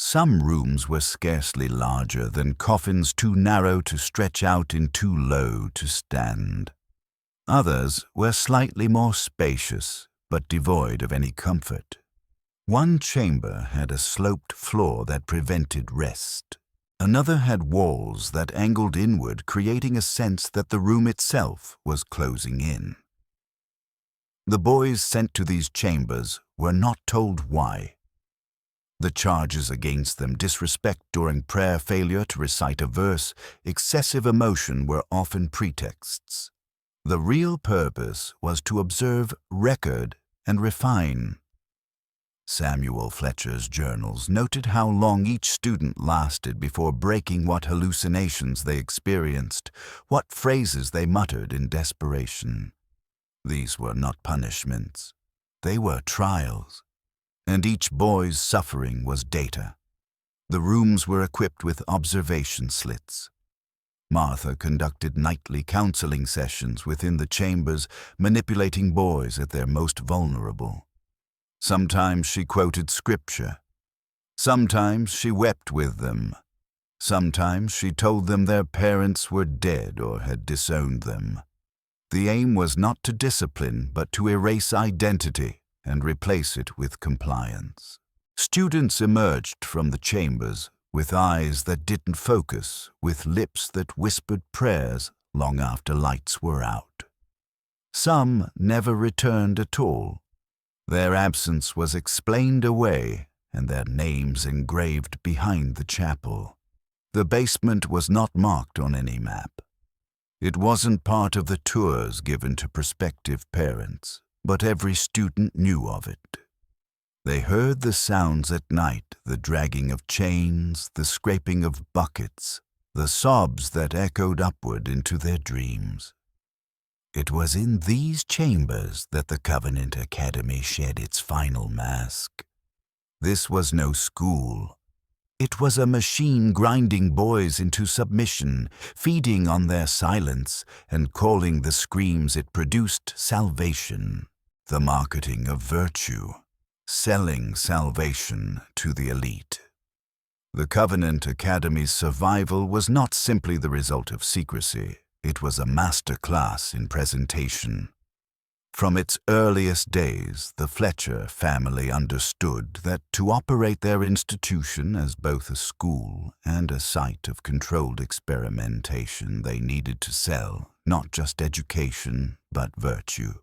Some rooms were scarcely larger than coffins too narrow to stretch out and too low to stand. Others were slightly more spacious, but devoid of any comfort. One chamber had a sloped floor that prevented rest. Another had walls that angled inward, creating a sense that the room itself was closing in. The boys sent to these chambers were not told why. The charges against them, disrespect during prayer, failure to recite a verse, excessive emotion, were often pretexts. The real purpose was to observe, record, and refine. Samuel Fletcher's journals noted how long each student lasted before breaking, what hallucinations they experienced, what phrases they muttered in desperation. These were not punishments. They were trials. And each boy's suffering was data. The rooms were equipped with observation slits. Martha conducted nightly counseling sessions within the chambers, manipulating boys at their most vulnerable. Sometimes she quoted scripture. Sometimes she wept with them. Sometimes she told them their parents were dead or had disowned them. The aim was not to discipline, but to erase identity and replace it with compliance. Students emerged from the chambers with eyes that didn't focus, with lips that whispered prayers long after lights were out. Some never returned at all. Their absence was explained away and their names engraved behind the chapel. The basement was not marked on any map. It wasn't part of the tours given to prospective parents, but every student knew of it. They heard the sounds at night, the dragging of chains, the scraping of buckets, the sobs that echoed upward into their dreams. It was in these chambers that the Covenant Academy shed its final mask. This was no school. It was a machine grinding boys into submission, feeding on their silence and calling the screams it produced salvation, the marketing of virtue, selling salvation to the elite. The Covenant Academy's survival was not simply the result of secrecy. It was a master class in presentation. From its earliest days, the Fletcher family understood that to operate their institution as both a school and a site of controlled experimentation, they needed to sell not just education, but virtue.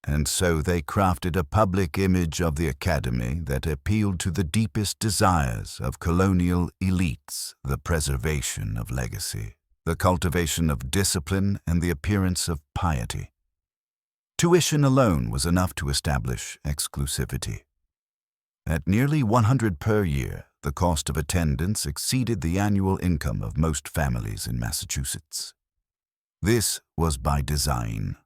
And so they crafted a public image of the academy that appealed to the deepest desires of colonial elites, the preservation of legacy, the cultivation of discipline, and the appearance of piety. Tuition alone was enough to establish exclusivity. At nearly $100 per year, the cost of attendance exceeded the annual income of most families in Massachusetts. This was by design.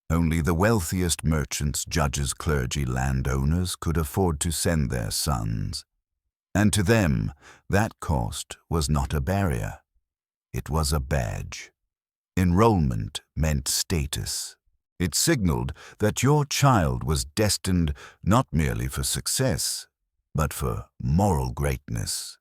Only the wealthiest merchants, judges, clergy, landowners could afford to send their sons. And to them, that cost was not a barrier. It was a badge. Enrollment meant status. It signaled that your child was destined not merely for success, but for moral greatness.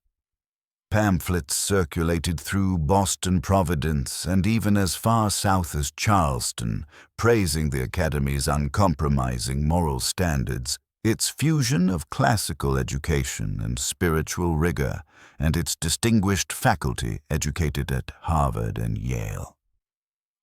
Pamphlets circulated through Boston, Providence, and even as far south as Charleston, praising the Academy's uncompromising moral standards, its fusion of classical education and spiritual rigor, and its distinguished faculty educated at Harvard and Yale.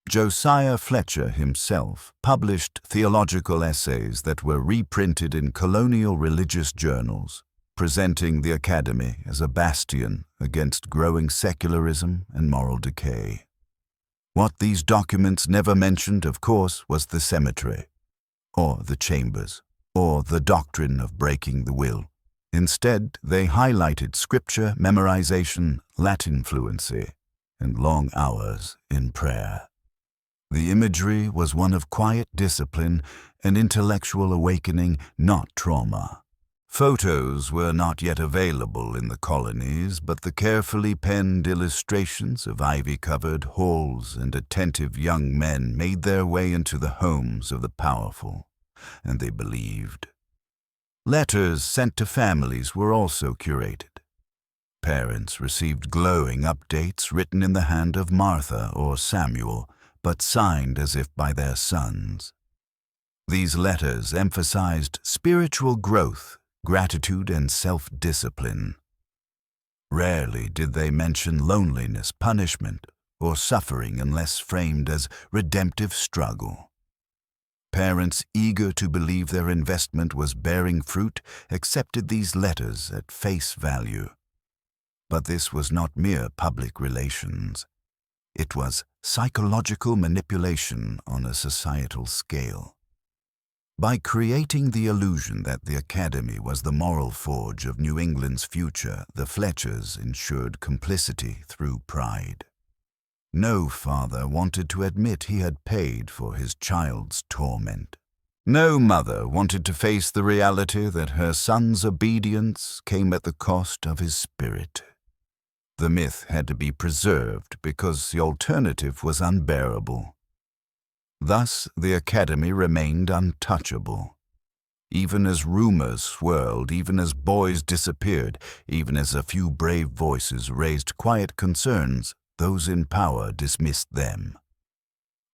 Josiah Fletcher himself published theological essays that were reprinted in colonial religious journals, presenting the academy as a bastion against growing secularism and moral decay. What these documents never mentioned, of course, was the cemetery, or the chambers, or the doctrine of breaking the will. Instead, they highlighted scripture memorization, Latin fluency, and long hours in prayer. The imagery was one of quiet discipline and intellectual awakening, not trauma. Photos were not yet available in the colonies, but the carefully penned illustrations of ivy-covered halls and attentive young men made their way into the homes of the powerful, and they believed. Letters sent to families were also curated. Parents received glowing updates written in the hand of Martha or Samuel, but signed as if by their sons. These letters emphasized spiritual growth, gratitude, and self-discipline. Rarely did they mention loneliness, punishment, or suffering unless framed as redemptive struggle. Parents eager to believe their investment was bearing fruit accepted these letters at face value. But this was not mere public relations. It was psychological manipulation on a societal scale. By creating the illusion that the Academy was the moral forge of New England's future, the Fletchers ensured complicity through pride. No father wanted to admit he had paid for his child's torment. No mother wanted to face the reality that her son's obedience came at the cost of his spirit. The myth had to be preserved because the alternative was unbearable. Thus, the Academy remained untouchable. Even as rumors swirled, even as boys disappeared, even as a few brave voices raised quiet concerns, those in power dismissed them.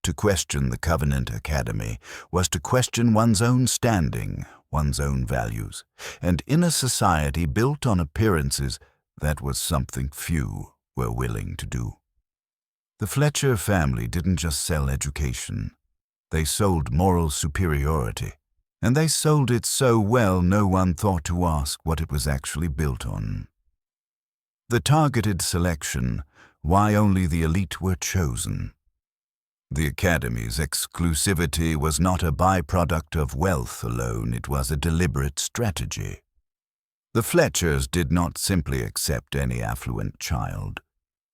To question the Covenant Academy was to question one's own standing, one's own values, and in a society built on appearances, that was something few were willing to do. The Fletcher family didn't just sell education. They sold moral superiority, and they sold it so well no one thought to ask what it was actually built on. The targeted selection, why only the elite were chosen. The Academy's exclusivity was not a byproduct of wealth alone, it was a deliberate strategy. The Fletchers did not simply accept any affluent child.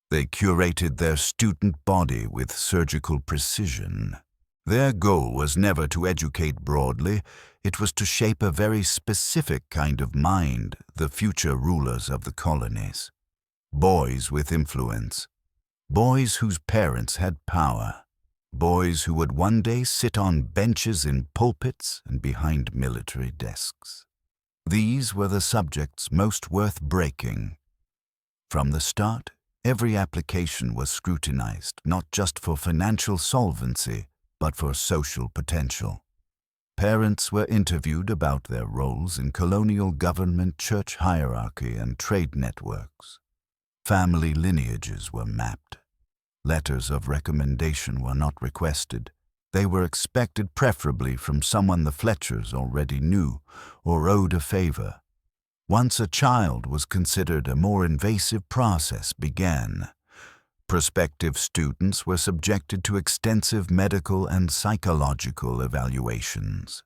They curated their student body with surgical precision. Their goal was never to educate broadly, it was to shape a very specific kind of mind, the future rulers of the colonies. Boys with influence. Boys whose parents had power. Boys who would one day sit on benches in pulpits and behind military desks. These were the subjects most worth breaking. From the start, every application was scrutinized, not just for financial solvency, but for social potential. Parents were interviewed about their roles in colonial government, church hierarchy, and trade networks. Family lineages were mapped. Letters of recommendation were not requested. They were expected preferably from someone the Fletchers already knew or owed a favor. Once a child was considered, a more invasive process began. Prospective students were subjected to extensive medical and psychological evaluations.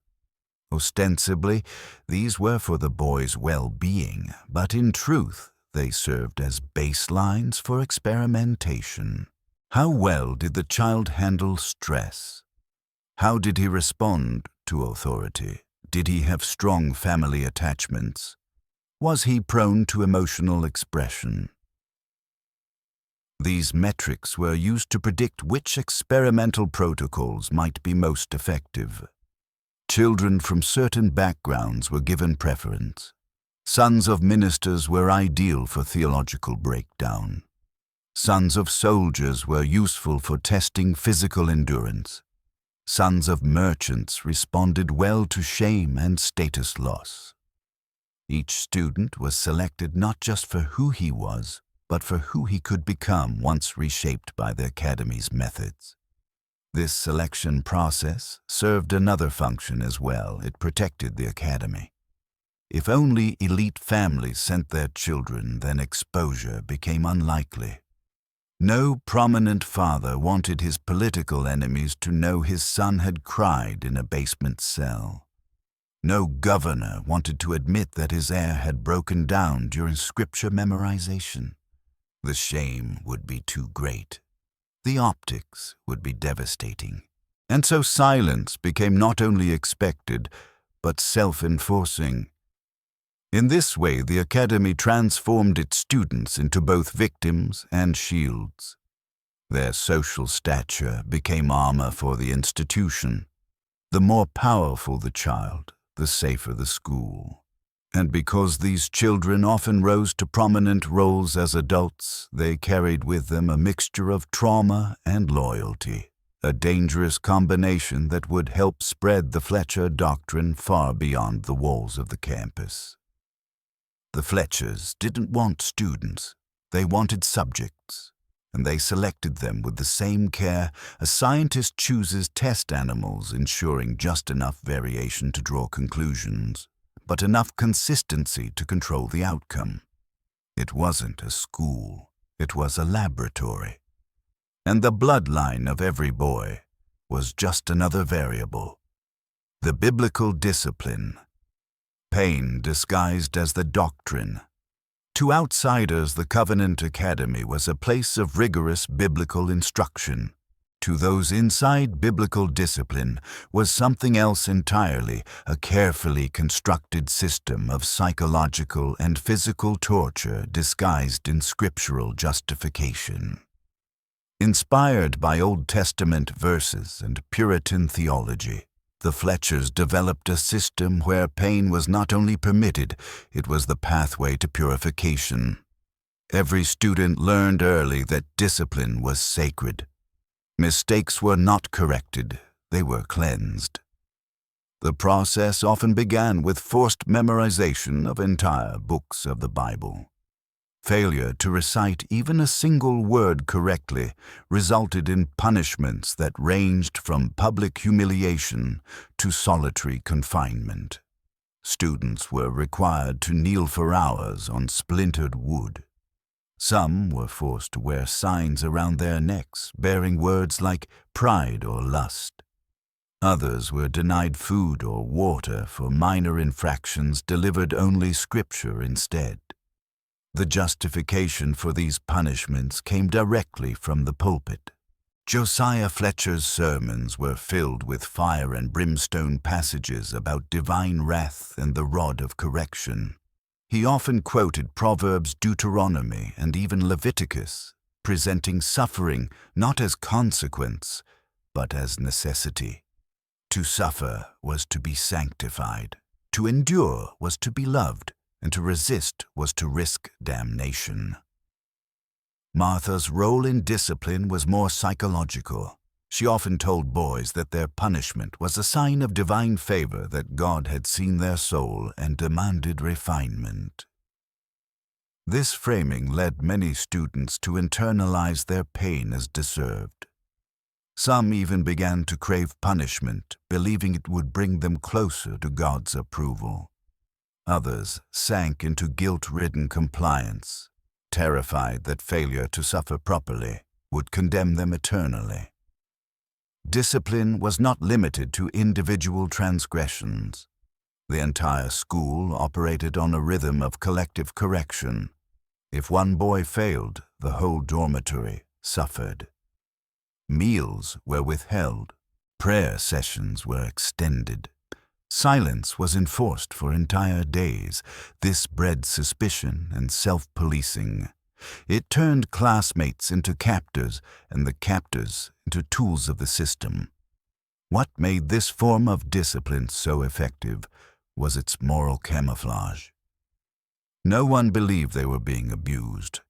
Ostensibly, these were for the boys' well-being, but in truth, they served as baselines for experimentation. How well did the child handle stress? How did he respond to authority? Did he have strong family attachments? Was he prone to emotional expression? These metrics were used to predict which experimental protocols might be most effective. Children from certain backgrounds were given preference. Sons of ministers were ideal for theological breakdown. Sons of soldiers were useful for testing physical endurance. Sons of merchants responded well to shame and status loss. Each student was selected not just for who he was, but for who he could become once reshaped by the Academy's methods. This selection process served another function as well. It protected the Academy. If only elite families sent their children, then exposure became unlikely. No prominent father wanted his political enemies to know his son had cried in a basement cell. No governor wanted to admit that his heir had broken down during scripture memorization. The shame would be too great. The optics would be devastating. And so silence became not only expected, but self-enforcing. In this way, the Academy transformed its students into both victims and shields. Their social stature became armor for the institution. The more powerful the child, the safer the school. And because these children often rose to prominent roles as adults, they carried with them a mixture of trauma and loyalty, a dangerous combination that would help spread the Fletcher doctrine far beyond the walls of the campus. The Fletchers didn't want students, they wanted subjects, and they selected them with the same care a scientist chooses test animals, ensuring just enough variation to draw conclusions, but enough consistency to control the outcome. It wasn't a school, it was a laboratory. And the bloodline of every boy was just another variable. The biblical discipline. Pain disguised as the doctrine. To outsiders, the Covenant Academy was a place of rigorous biblical instruction. To those inside, biblical discipline was something else entirely, a carefully constructed system of psychological and physical torture disguised in scriptural justification. Inspired by Old Testament verses and Puritan theology, the Fletchers developed a system where pain was not only permitted, it was the pathway to purification. Every student learned early that discipline was sacred. Mistakes were not corrected, they were cleansed. The process often began with forced memorization of entire books of the Bible. Failure to recite even a single word correctly resulted in punishments that ranged from public humiliation to solitary confinement. Students were required to kneel for hours on splintered wood. Some were forced to wear signs around their necks bearing words like pride or lust. Others were denied food or water for minor infractions, delivered only scripture instead. The justification for these punishments came directly from the pulpit. Josiah Fletcher's sermons were filled with fire and brimstone passages about divine wrath and the rod of correction. He often quoted Proverbs, Deuteronomy, and even Leviticus, presenting suffering not as consequence, but as necessity. To suffer was to be sanctified. To endure was to be loved. And to resist was to risk damnation. Martha's role in discipline was more psychological. She often told boys that their punishment was a sign of divine favor, that God had seen their soul and demanded refinement. This framing led many students to internalize their pain as deserved. Some even began to crave punishment, believing it would bring them closer to God's approval. Others sank into guilt-ridden compliance, terrified that failure to suffer properly would condemn them eternally. Discipline was not limited to individual transgressions. The entire school operated on a rhythm of collective correction. If one boy failed, the whole dormitory suffered. Meals were withheld. Prayer sessions were extended. Silence was enforced for entire days. This bred suspicion and self-policing. It turned classmates into captors and the captors into tools of the system. What made this form of discipline so effective was its moral camouflage. No one believed they were being abused.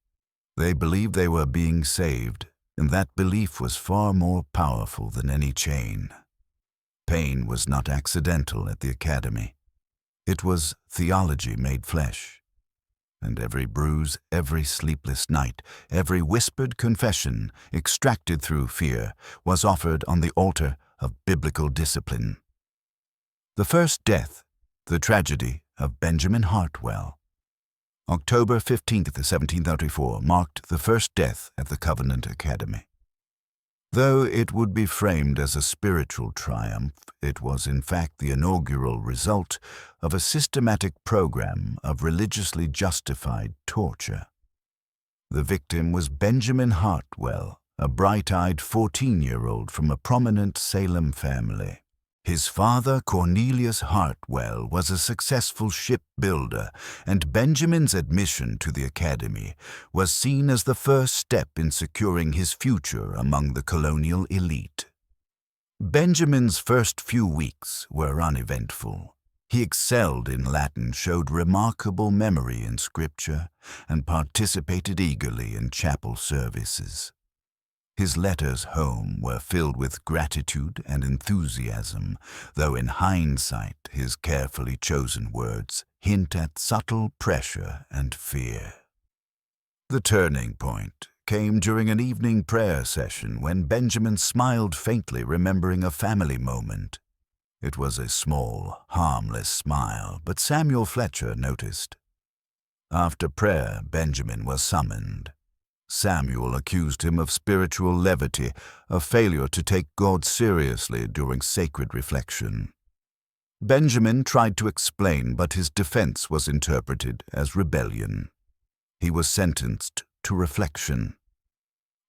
They believed they were being saved, and that belief was far more powerful than any chain. Pain was not accidental at the academy. It was theology made flesh. And every bruise, every sleepless night, every whispered confession extracted through fear was offered on the altar of biblical discipline. The first death, the tragedy of Benjamin Hartwell. October 15th, 1734, marked the first death at the Covenant Academy. Though it would be framed as a spiritual triumph, it was in fact the inaugural result of a systematic program of religiously justified torture. The victim was Benjamin Hartwell, a bright-eyed 14-year-old from a prominent Salem family. His father, Cornelius Hartwell, was a successful shipbuilder, and Benjamin's admission to the academy was seen as the first step in securing his future among the colonial elite. Benjamin's first few weeks were uneventful. He excelled in Latin, showed remarkable memory in Scripture, and participated eagerly in chapel services. His letters home were filled with gratitude and enthusiasm, though in hindsight his carefully chosen words hint at subtle pressure and fear. The turning point came during an evening prayer session when Benjamin smiled faintly, remembering a family moment. It was a small, harmless smile, but Samuel Fletcher noticed. After prayer, Benjamin was summoned. Samuel accused him of spiritual levity, a failure to take God seriously during sacred reflection. Benjamin tried to explain, but his defense was interpreted as rebellion. He was sentenced to reflection.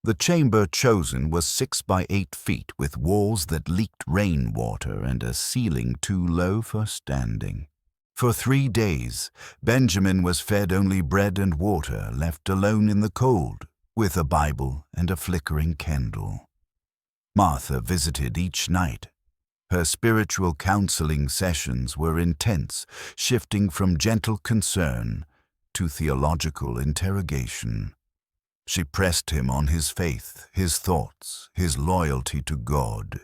The chamber chosen was 6 by 8 feet with walls that leaked rainwater and a ceiling too low for standing. For 3 days, Benjamin was fed only bread and water, left alone in the cold, with a Bible and a flickering candle. Martha visited each night. Her spiritual counseling sessions were intense, shifting from gentle concern to theological interrogation. She pressed him on his faith, his thoughts, his loyalty to God.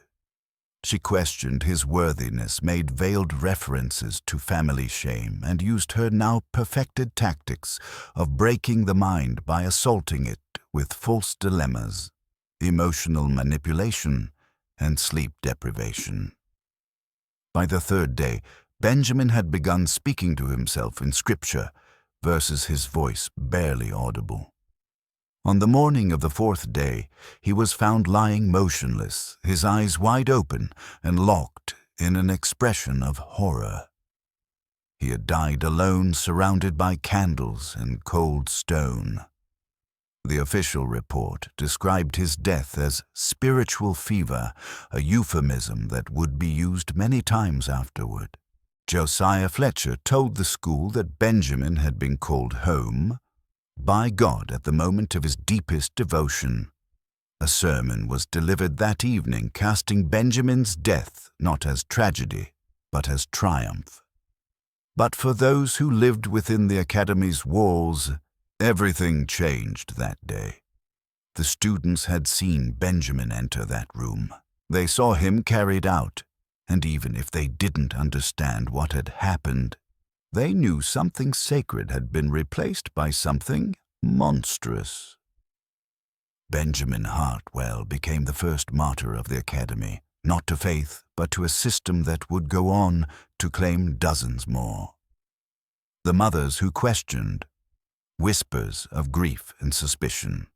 She questioned his worthiness, made veiled references to family shame, and used her now perfected tactics of breaking the mind by assaulting it with false dilemmas, emotional manipulation, and sleep deprivation. By the 3rd day, Benjamin had begun speaking to himself in Scripture, verses his voice barely audible. On the morning of the 4th day, he was found lying motionless, his eyes wide open and locked in an expression of horror. He had died alone, surrounded by candles and cold stone. The official report described his death as spiritual fever, a euphemism that would be used many times afterward. Josiah Fletcher told the school that Benjamin had been called home by God at the moment of his deepest devotion. A sermon was delivered that evening, casting Benjamin's death not as tragedy, but as triumph. But for those who lived within the academy's walls, everything changed that day. The students had seen Benjamin enter that room. They saw him carried out, and even if they didn't understand what had happened, they knew something sacred had been replaced by something monstrous. Benjamin Hartwell became the first martyr of the academy, not to faith, but to a system that would go on to claim dozens more. The mothers who questioned, whispers of grief and suspicion.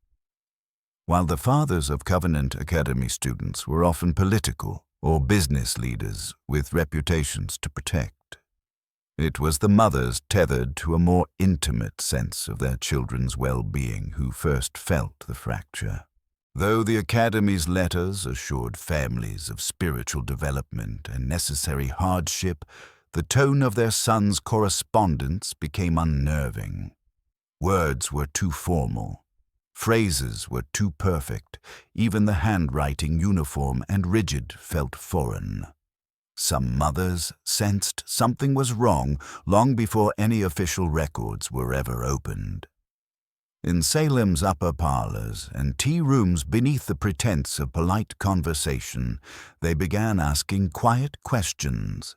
While the fathers of Covenant Academy students were often political or business leaders with reputations to protect, it was the mothers tethered to a more intimate sense of their children's well-being who first felt the fracture. Though the Academy's letters assured families of spiritual development and necessary hardship, the tone of their sons' correspondence became unnerving. Words were too formal. Phrases were too perfect. Even the handwriting, uniform and rigid, felt foreign. Some mothers sensed something was wrong long before any official records were ever opened. In Salem's upper parlors and tea rooms beneath the pretense of polite conversation, they began asking quiet questions.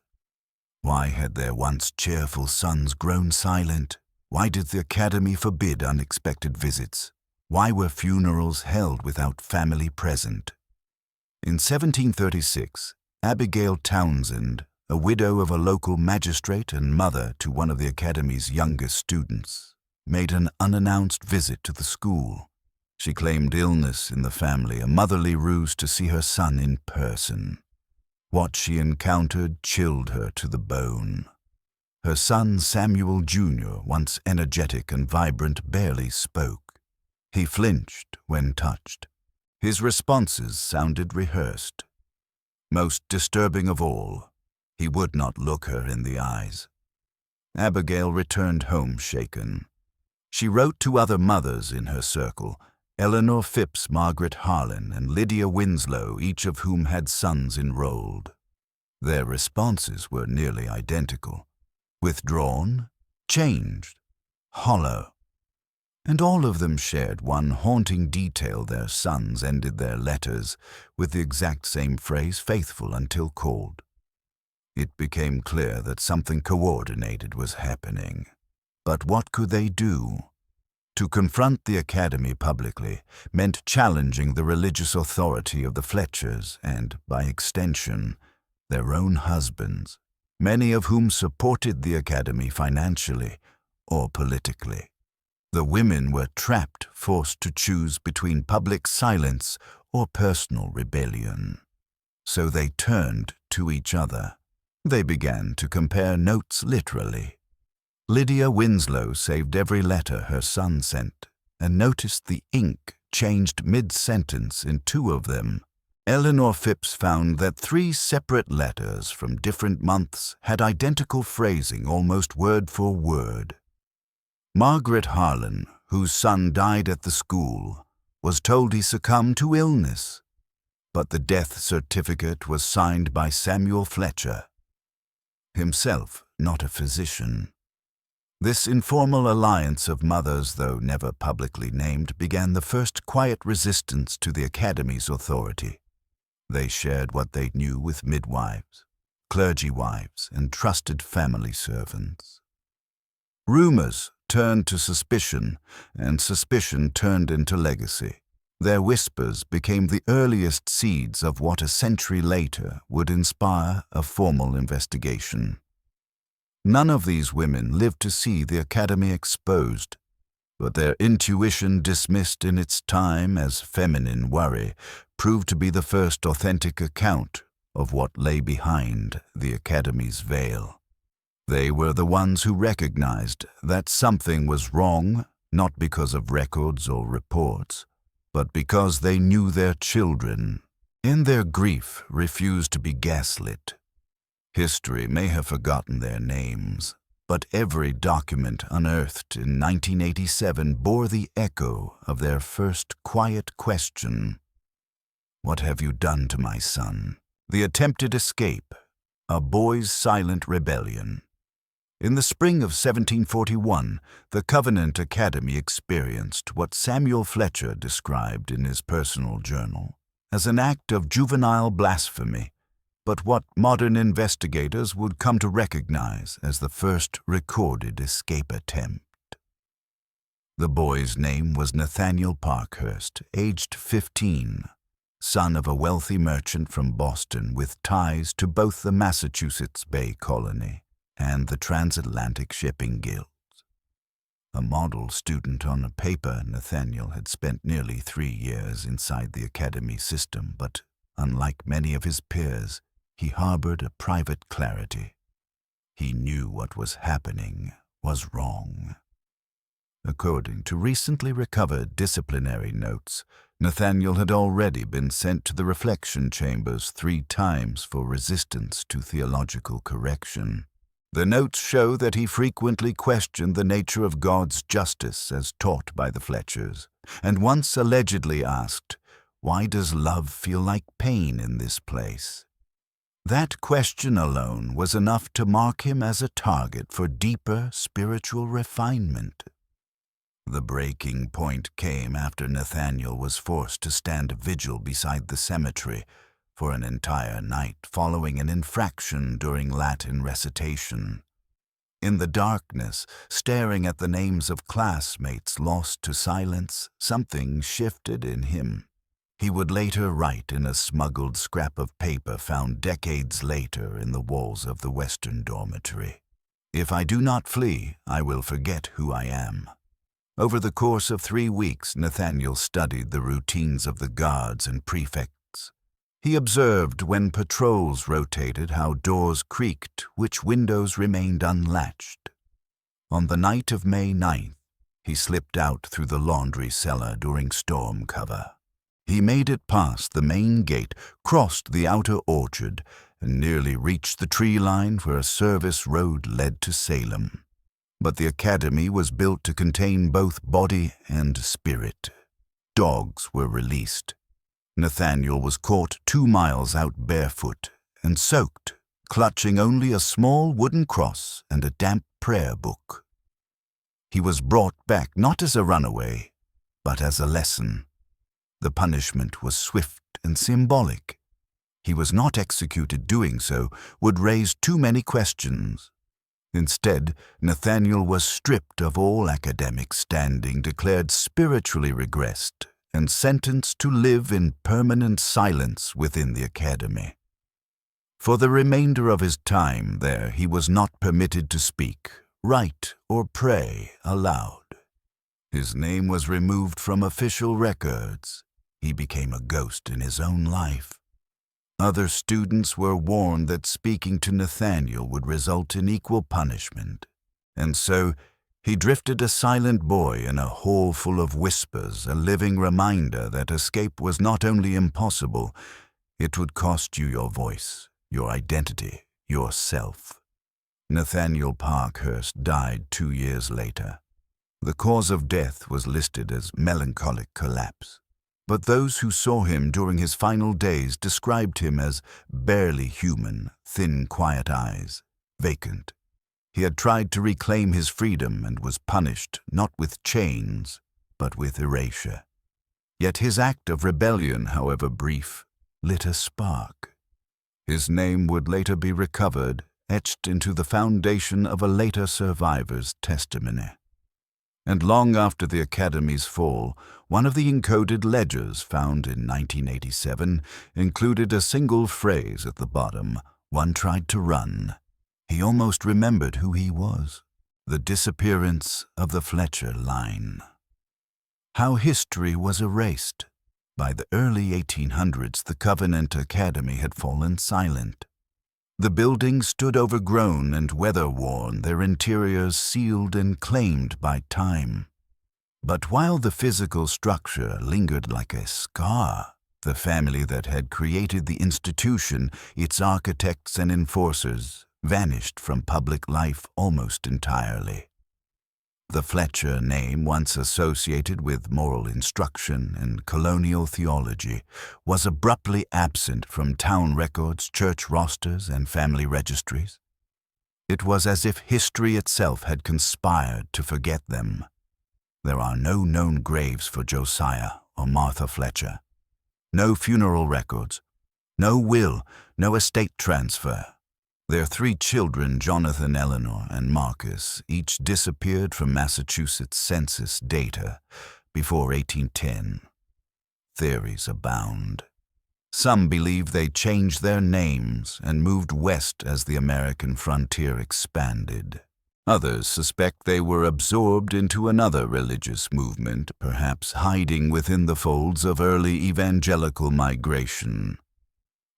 Why had their once cheerful sons grown silent? Why did the academy forbid unexpected visits? Why were funerals held without family present? In 1736, Abigail Townsend, a widow of a local magistrate and mother to one of the academy's youngest students, made an unannounced visit to the school. She claimed illness in the family, a motherly ruse to see her son in person. What she encountered chilled her to the bone. Her son, Samuel Jr., once energetic and vibrant, barely spoke. He flinched when touched. His responses sounded rehearsed. Most disturbing of all, he would not look her in the eyes. Abigail returned home shaken. She wrote to other mothers in her circle, Eleanor Phipps, Margaret Harlan, and Lydia Winslow, each of whom had sons enrolled. Their responses were nearly identical. Withdrawn, changed, hollow. And all of them shared one haunting detail: their sons ended their letters with the exact same phrase, "faithful until called." It became clear that something coordinated was happening. But what could they do? To confront the academy publicly meant challenging the religious authority of the Fletchers and, by extension, their own husbands, many of whom supported the academy financially or politically. The women were trapped, forced to choose between public silence or personal rebellion. So they turned to each other. They began to compare notes literally. Lydia Winslow saved every letter her son sent and noticed the ink changed mid-sentence in two of them. Eleanor Phipps found that 3 separate letters from different months had identical phrasing almost word for word. Margaret Harlan, whose son died at the school, was told he succumbed to illness, but the death certificate was signed by Samuel Fletcher, himself not a physician. This informal alliance of mothers, though never publicly named, began the first quiet resistance to the academy's authority. They shared what they knew with midwives, clergy wives, and trusted family servants. Rumors turned to suspicion, and suspicion turned into legacy. Their whispers became the earliest seeds of what a century later would inspire a formal investigation. None of these women lived to see the academy exposed, but their intuition, dismissed in its time as feminine worry, proved to be the first authentic account of what lay behind the academy's veil. They were the ones who recognized that something was wrong, not because of records or reports, but because they knew their children, in their grief, refused to be gaslit. History may have forgotten their names, but every document unearthed in 1987 bore the echo of their first quiet question: "What have you done to my son?" The attempted escape, a boy's silent rebellion. In the spring of 1741, the Covenant Academy experienced what Samuel Fletcher described in his personal journal as an act of juvenile blasphemy, but what modern investigators would come to recognize as the first recorded escape attempt. The boy's name was Nathaniel Parkhurst, aged 15, son of a wealthy merchant from Boston with ties to both the Massachusetts Bay Colony and the Transatlantic Shipping Guilds. A model student on a paper, Nathaniel had spent nearly 3 years inside the academy system, but unlike many of his peers, he harbored a private clarity. He knew what was happening was wrong. According to recently recovered disciplinary notes, Nathaniel had already been sent to the reflection chambers 3 times for resistance to theological correction. The notes show that he frequently questioned the nature of God's justice as taught by the Fletchers, and once allegedly asked, "Why does love feel like pain in this place?" That question alone was enough to mark him as a target for deeper spiritual refinement. The breaking point came after Nathaniel was forced to stand vigil beside the cemetery for an entire night following an infraction during Latin recitation. In the darkness, staring at the names of classmates lost to silence, something shifted in him. He would later write in a smuggled scrap of paper found decades later in the walls of the Western dormitory, "If I do not flee, I will forget who I am." Over the course of 3 weeks, Nathaniel studied the routines of the guards and prefects. He observed when patrols rotated how doors creaked, which windows remained unlatched. On the night of May 9th, he slipped out through the laundry cellar during storm cover. He made it past the main gate, crossed the outer orchard, and nearly reached the tree line where a service road led to Salem. But the academy was built to contain both body and spirit. Dogs were released. Nathaniel was caught 2 miles out barefoot and soaked, clutching only a small wooden cross and a damp prayer book. He was brought back not as a runaway, but as a lesson. The punishment was swift and symbolic. He was not executed. Doing so would raise too many questions. Instead, Nathaniel was stripped of all academic standing, declared spiritually regressed, and sentenced to live in permanent silence within the academy. For the remainder of his time there, he was not permitted to speak, write, or pray aloud. His name was removed from official records. He became a ghost in his own life. Other students were warned that speaking to Nathaniel would result in equal punishment, and so he drifted a silent boy in a hall full of whispers, a living reminder that escape was not only impossible, it would cost you your voice, your identity, yourself. Nathaniel Parkhurst died 2 years later. The cause of death was listed as melancholic collapse, but those who saw him during his final days described him as barely human, thin, quiet eyes, vacant. He had tried to reclaim his freedom and was punished not with chains, but with erasure. Yet his act of rebellion, however brief, lit a spark. His name would later be recovered, etched into the foundation of a later survivor's testimony. And long after the Academy's fall, one of the encoded ledgers found in 1987 included a single phrase at the bottom: "One tried to run." He almost remembered who he was. The disappearance of the Fletcher line. How history was erased. By the early 1800s, the Covenant Academy had fallen silent. The buildings stood overgrown and weather-worn, their interiors sealed and claimed by time. But while the physical structure lingered like a scar, the family that had created the institution, its architects and enforcers, vanished from public life almost entirely. The Fletcher name, once associated with moral instruction and colonial theology, was abruptly absent from town records, church rosters, and family registries. It was as if history itself had conspired to forget them. There are no known graves for Josiah or Martha Fletcher, no funeral records, no will, no estate transfer. Their 3 children, Jonathan, Eleanor, and Marcus, each disappeared from Massachusetts census data before 1810. Theories abound. Some believe they changed their names and moved west as the American frontier expanded. Others suspect they were absorbed into another religious movement, perhaps hiding within the folds of early evangelical migration.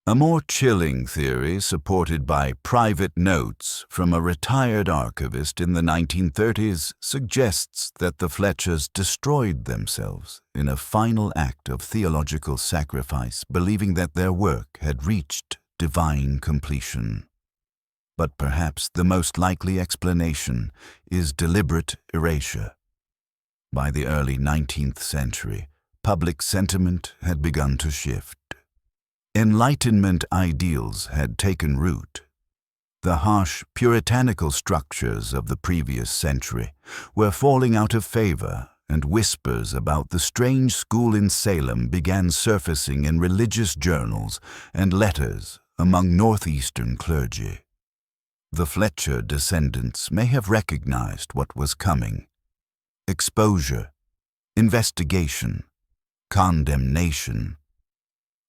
A more chilling theory, supported by private notes from a retired archivist in the 1930s, suggests that the Fletchers destroyed themselves in a final act of theological sacrifice, believing that their work had reached divine completion. But perhaps the most likely explanation is deliberate erasure. By the early 19th century, public sentiment had begun to shift. Enlightenment ideals had taken root. The harsh, puritanical structures of the previous century were falling out of favor, and whispers about the strange school in Salem began surfacing in religious journals and letters among northeastern clergy. The Fletcher descendants may have recognized what was coming: exposure, investigation, condemnation.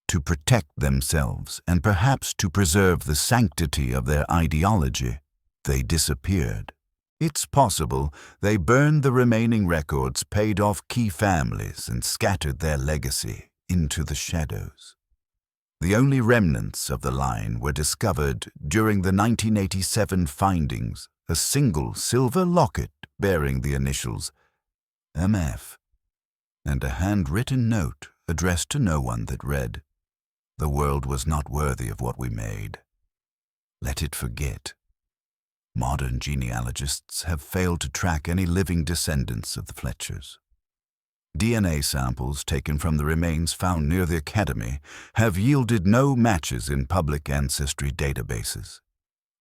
To protect themselves and perhaps to preserve the sanctity of their ideology, they disappeared. It's possible they burned the remaining records, paid off key families, and scattered their legacy into the shadows. The only remnants of the line were discovered during the 1987 findings: a single silver locket bearing the initials MF, and a handwritten note addressed to no one that read, "The world was not worthy of what we made. Let it forget." Modern genealogists have failed to track any living descendants of the Fletchers. DNA samples taken from the remains found near the Academy have yielded no matches in public ancestry databases.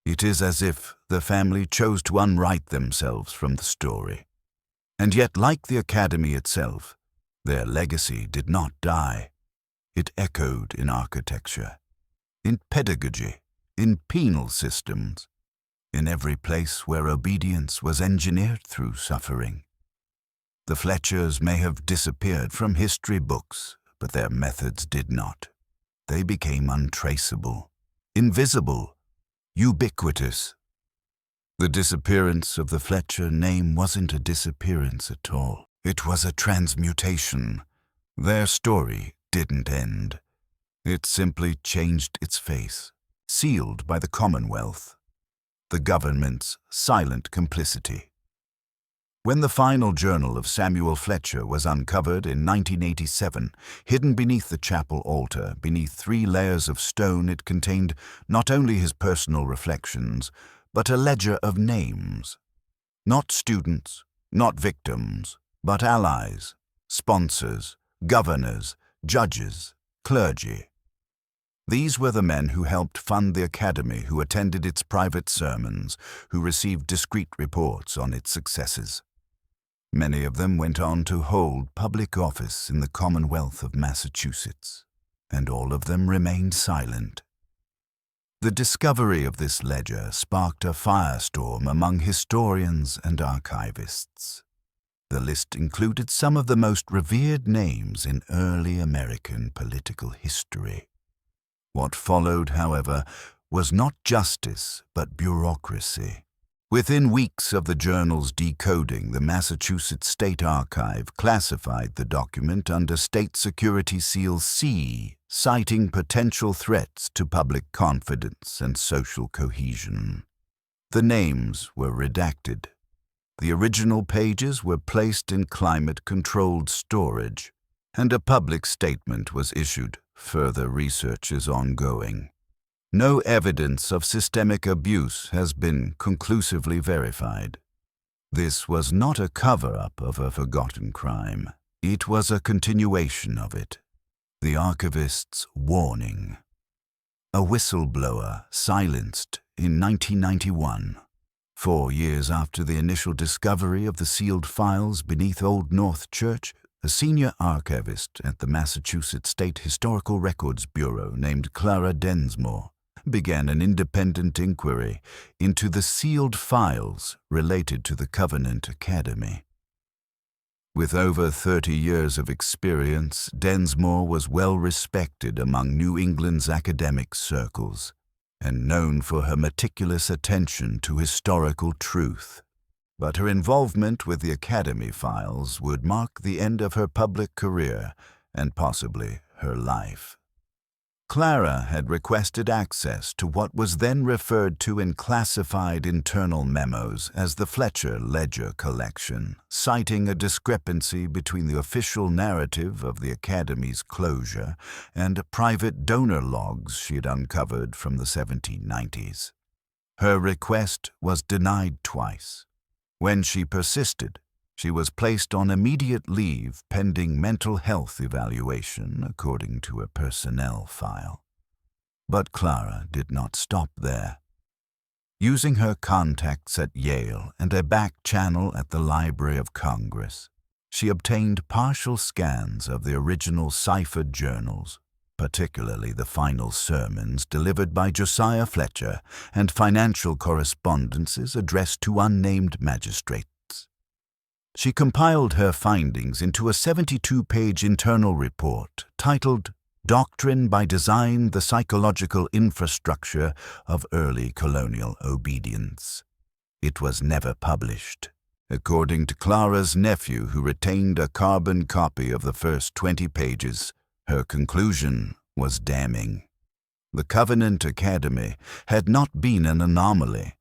It is as if the family chose to unwrite themselves from the story. And yet, like the Academy itself, their legacy did not die. It echoed in architecture, in pedagogy, in penal systems, in every place where obedience was engineered through suffering. The Fletchers may have disappeared from history books, but their methods did not. They became untraceable, invisible, ubiquitous. The disappearance of the Fletcher name wasn't a disappearance at all. It was a transmutation. Their story didn't end. It simply changed its face, sealed by the Commonwealth, the government's silent complicity. When the final journal of Samuel Fletcher was uncovered in 1987, hidden beneath the chapel altar, beneath 3 layers of stone, it contained not only his personal reflections, but a ledger of names. Not students, not victims, but allies, sponsors, governors, judges, clergy. These were the men who helped fund the Academy, who attended its private sermons, who received discreet reports on its successes. Many of them went on to hold public office in the Commonwealth of Massachusetts, and all of them remained silent. The discovery of this ledger sparked a firestorm among historians and archivists. The list included some of the most revered names in early American political history. What followed, however, was not justice but bureaucracy. Within weeks of the journal's decoding, the Massachusetts State Archive classified the document under State Security Seal C, citing potential threats to public confidence and social cohesion. The names were redacted. The original pages were placed in climate-controlled storage, and a public statement was issued. Further research is ongoing. No evidence of systemic abuse has been conclusively verified. This was not a cover-up of a forgotten crime. It was a continuation of it. The archivist's warning. A whistleblower silenced in 1991. 4 years after the initial discovery of the sealed files beneath Old North Church, a senior archivist at the Massachusetts State Historical Records Bureau named Clara Densmore began an independent inquiry into the sealed files related to the Covenant Academy. With over 30 years of experience, Densmore was well respected among New England's academic circles and known for her meticulous attention to historical truth. But her involvement with the Academy files would mark the end of her public career and possibly her life. Clara had requested access to what was then referred to in classified internal memos as the Fletcher Ledger Collection, citing a discrepancy between the official narrative of the Academy's closure and private donor logs she had uncovered from the 1790s. Her request was denied twice. When she persisted, she was placed on immediate leave pending mental health evaluation, according to a personnel file. But Clara did not stop there. Using her contacts at Yale and a back channel at the Library of Congress, she obtained partial scans of the original ciphered journals, particularly the final sermons delivered by Josiah Fletcher and financial correspondences addressed to unnamed magistrates. She compiled her findings into a 72-page internal report titled Doctrine by Design: The Psychological Infrastructure of Early Colonial Obedience. It was never published. According to Clara's nephew, who retained a carbon copy of the first 20 pages, her conclusion was damning. The Covenant Academy had not been an anomaly.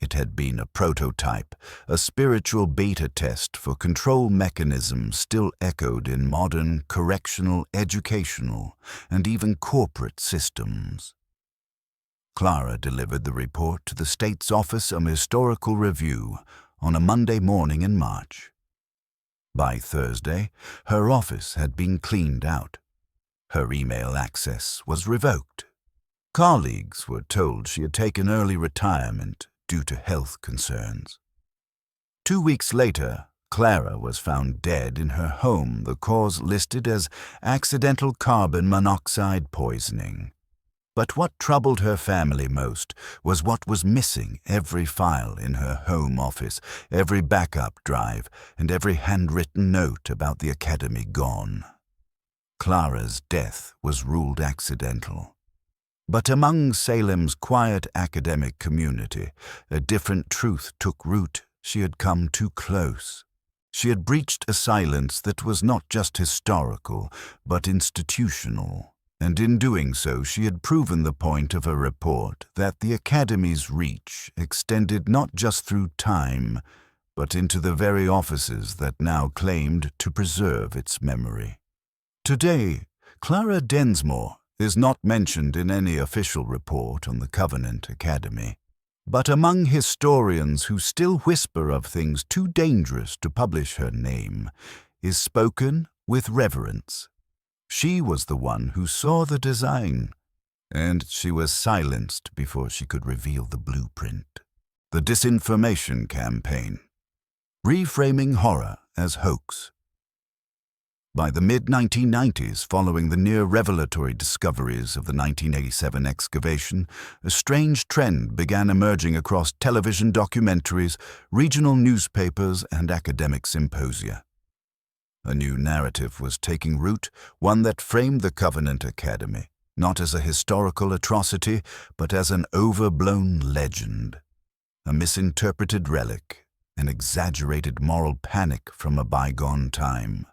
It had been a prototype, a spiritual beta test for control mechanisms still echoed in modern correctional, educational, and even corporate systems. Clara delivered the report to the state's Office of Historical Review on a Monday morning in March. By Thursday, her office had been cleaned out. Her email access was revoked. Colleagues were told she had taken early retirement due to health concerns. 2 weeks later, Clara was found dead in her home, the cause listed as accidental carbon monoxide poisoning. But what troubled her family most was what was missing: every file in her home office, every backup drive, and every handwritten note about the academy gone. Clara's death was ruled accidental. But among Salem's quiet academic community, a different truth took root. She had come too close. She had breached a silence that was not just historical, but institutional. And in doing so, she had proven the point of her report, that the Academy's reach extended not just through time, but into the very offices that now claimed to preserve its memory. Today, Clara Densmore is not mentioned in any official report on the Covenant Academy, but among historians who still whisper of things too dangerous to publish her name, is spoken with reverence. She was the one who saw the design, and she was silenced before she could reveal the blueprint. The disinformation campaign. Reframing horror as hoax. By the mid-1990s, following the near-revelatory discoveries of the 1987 excavation, a strange trend began emerging across television documentaries, regional newspapers, and academic symposia. A new narrative was taking root, one that framed the Covenant Academy, not as a historical atrocity, but as an overblown legend, a misinterpreted relic, an exaggerated moral panic from a bygone time.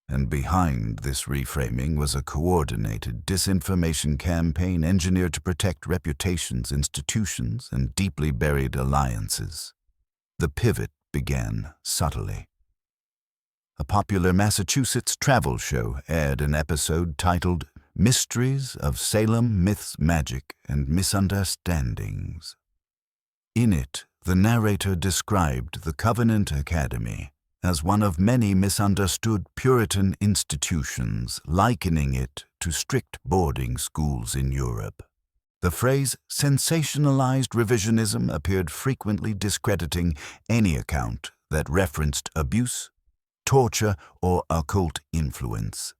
And behind this reframing was a coordinated disinformation campaign engineered to protect reputations, institutions, and deeply buried alliances. The pivot began subtly. A popular Massachusetts travel show aired an episode titled Mysteries of Salem, Myths, Magic, and Misunderstandings. In it, the narrator described the Covenant Academy as one of many misunderstood Puritan institutions, likening it to strict boarding schools in Europe. The phrase sensationalized revisionism appeared frequently, discrediting any account that referenced abuse, torture, or occult influence.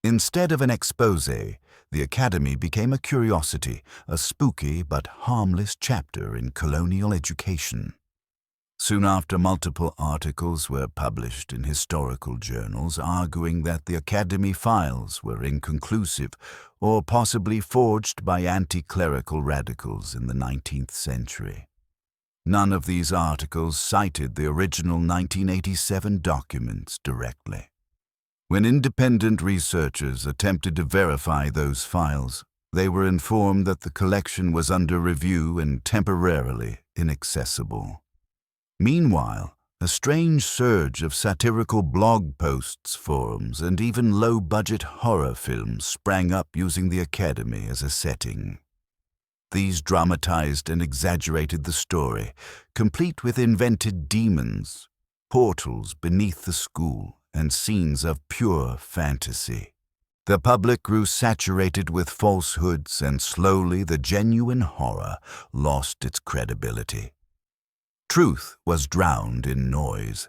Instead of an exposé, the Academy became a curiosity, a spooky but harmless chapter in colonial education. Soon after, multiple articles were published in historical journals arguing that the Academy files were inconclusive or possibly forged by anti-clerical radicals in the 19th century. None of these articles cited the original 1987 documents directly. When independent researchers attempted to verify those files, they were informed that the collection was under review and temporarily inaccessible. Meanwhile, a strange surge of satirical blog posts, forums, and even low-budget horror films sprang up using the Academy as a setting. These dramatized and exaggerated the story, complete with invented demons, portals beneath the school, and scenes of pure fantasy. The public grew saturated with falsehoods, and slowly the genuine horror lost its credibility. Truth was drowned in noise.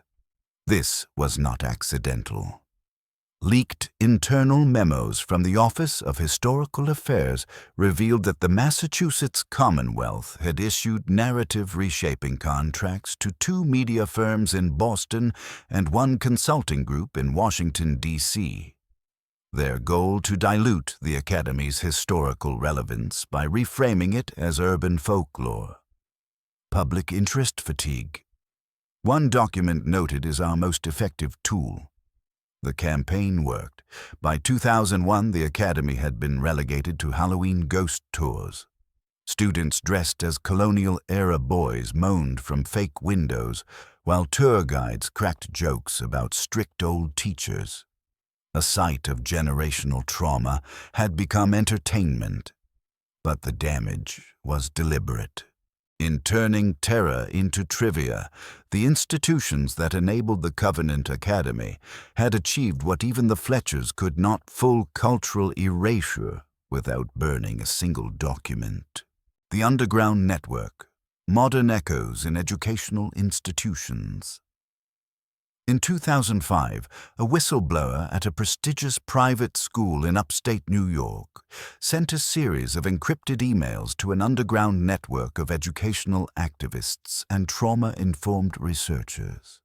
This was not accidental. Leaked internal memos from the Office of Historical Affairs revealed that the Massachusetts Commonwealth had issued narrative reshaping contracts to 2 media firms in Boston and 1 consulting group in Washington, D.C. Their goal to dilute the Academy's historical relevance by reframing it as urban folklore. Public interest fatigue. One document noted as our most effective tool. The campaign worked. By 2001, the Academy had been relegated to Halloween ghost tours. Students dressed as colonial-era boys moaned from fake windows, while tour guides cracked jokes about strict old teachers. A site of generational trauma had become entertainment, but the damage was deliberate. In turning terror into trivia, the institutions that enabled the Covenant Academy had achieved what even the Fletchers could not: full cultural erasure without burning a single document. The underground network, modern echoes in educational institutions. In 2005, a whistleblower at a prestigious private school in upstate New York sent a series of encrypted emails to an underground network of educational activists and trauma-informed researchers.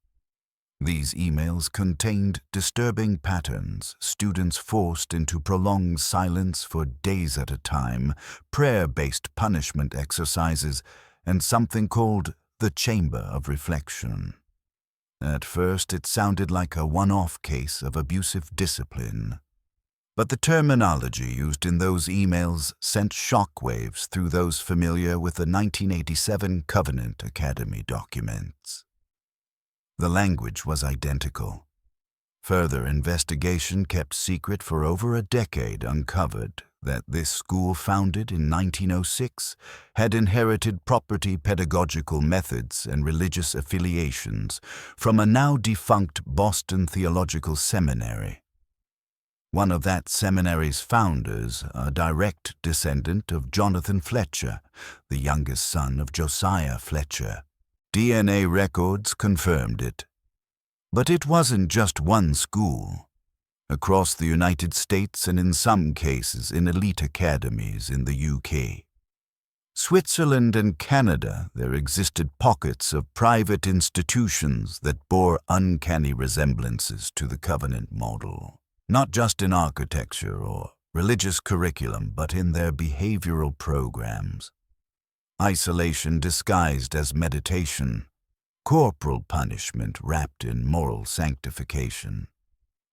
These emails contained disturbing patterns, students forced into prolonged silence for days at a time, prayer-based punishment exercises, and something called the Chamber of Reflection. At first, it sounded like a one-off case of abusive discipline. But the terminology used in those emails sent shockwaves through those familiar with the 1987 Covenant Academy documents. The language was identical. Further investigation kept secret for over a decade uncovered that this school, founded in 1906, had inherited property pedagogical methods and religious affiliations from a now-defunct Boston Theological Seminary. One of that seminary's founders, a direct descendant of Jonathan Fletcher, the youngest son of Josiah Fletcher. DNA records confirmed it. But it wasn't just one school. Across the United States and in some cases in elite academies in the UK, Switzerland and Canada, there existed pockets of private institutions that bore uncanny resemblances to the Covenant model, not just in architecture or religious curriculum, but in their behavioral programs. Isolation disguised as meditation, corporal punishment wrapped in moral sanctification,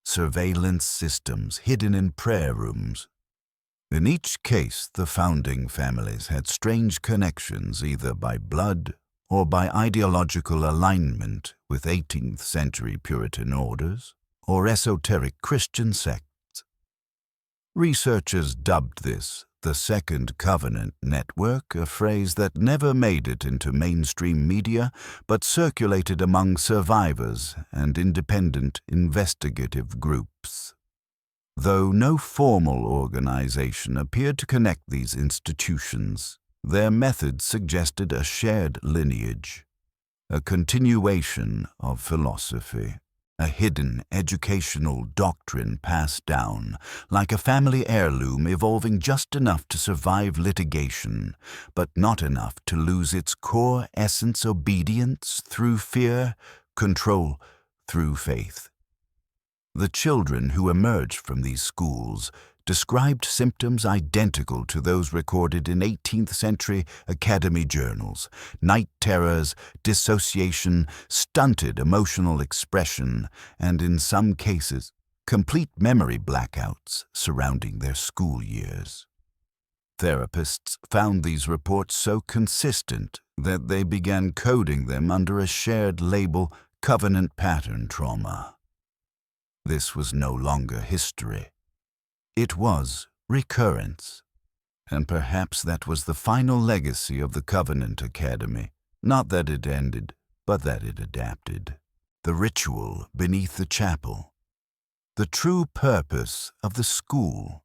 surveillance systems hidden in prayer rooms. In each case, the founding families had strange connections either by blood or by ideological alignment with 18th century Puritan orders or esoteric Christian sects. Researchers dubbed this the Second Covenant Network, a phrase that never made it into mainstream media but circulated among survivors and independent investigative groups. Though no formal organization appeared to connect these institutions, their methods suggested a shared lineage, a continuation of philosophy, a hidden educational doctrine passed down, like a family heirloom evolving just enough to survive litigation, but not enough to lose its core essence: obedience through fear, control through faith. The children who emerged from these schools described symptoms identical to those recorded in 18th century academy journals: night terrors, dissociation, stunted emotional expression, and in some cases, complete memory blackouts surrounding their school years. Therapists found these reports so consistent that they began coding them under a shared label: covenant pattern trauma. This was no longer history. It was recurrence. And perhaps that was the final legacy of the Covenant Academy. Not that it ended, but that it adapted. The ritual beneath the chapel. The true purpose of the school.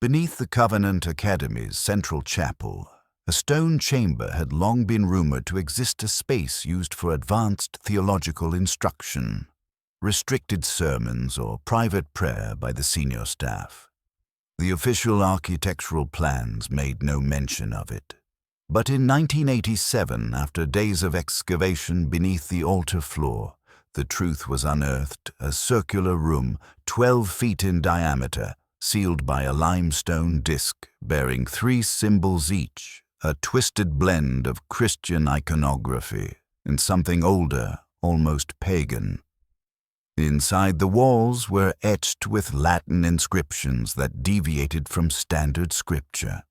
Beneath the Covenant Academy's central chapel, a stone chamber had long been rumored to exist, a space used for advanced theological instruction, restricted sermons, or private prayer by the senior staff. The official architectural plans made no mention of it. But in 1987, after days of excavation beneath the altar floor, the truth was unearthed: a circular room 12 feet in diameter, sealed by a limestone disc bearing 3 symbols each, a twisted blend of Christian iconography and something older, almost pagan. Inside, the walls were etched with Latin inscriptions that deviated from standard scripture.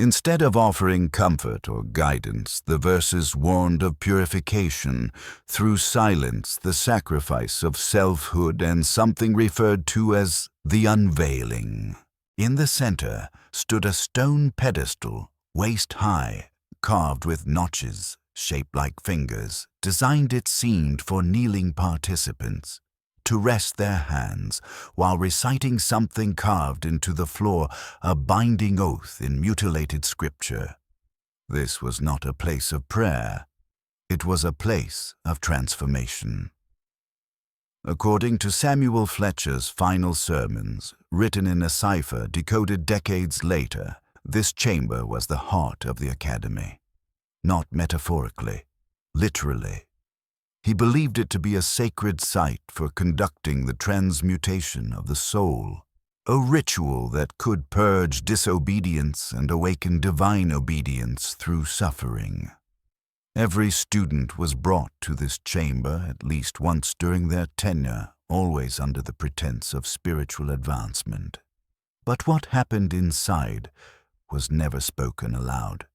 Instead of offering comfort or guidance, the verses warned of purification through silence, the sacrifice of selfhood, and something referred to as the unveiling. In the center stood a stone pedestal, waist-high, carved with notches shaped like fingers, designed, it seemed, for kneeling participants to rest their hands while reciting something carved into the floor, a binding oath in mutilated scripture. This was not a place of prayer. It was a place of transformation. According to Samuel Fletcher's final sermons, written in a cipher decoded decades later, this chamber was the heart of the academy. Not metaphorically, literally. He believed it to be a sacred site for conducting the transmutation of the soul, a ritual that could purge disobedience and awaken divine obedience through suffering. Every student was brought to this chamber at least once during their tenure, always under the pretense of spiritual advancement. But what happened inside was never spoken aloud.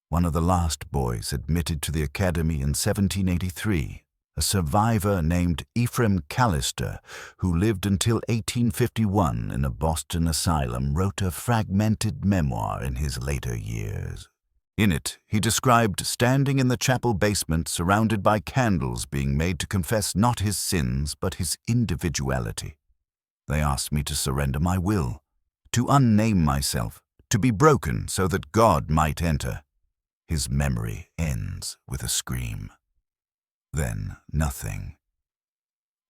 One of the last boys admitted to the academy in 1783, a survivor named Ephraim Callister, who lived until 1851 in a Boston asylum, wrote a fragmented memoir in his later years. In it, he described standing in the chapel basement surrounded by candles being made to confess not his sins but his individuality. They asked me to surrender my will, to unname myself, to be broken so that God might enter. His memory ends with a scream. Then nothing.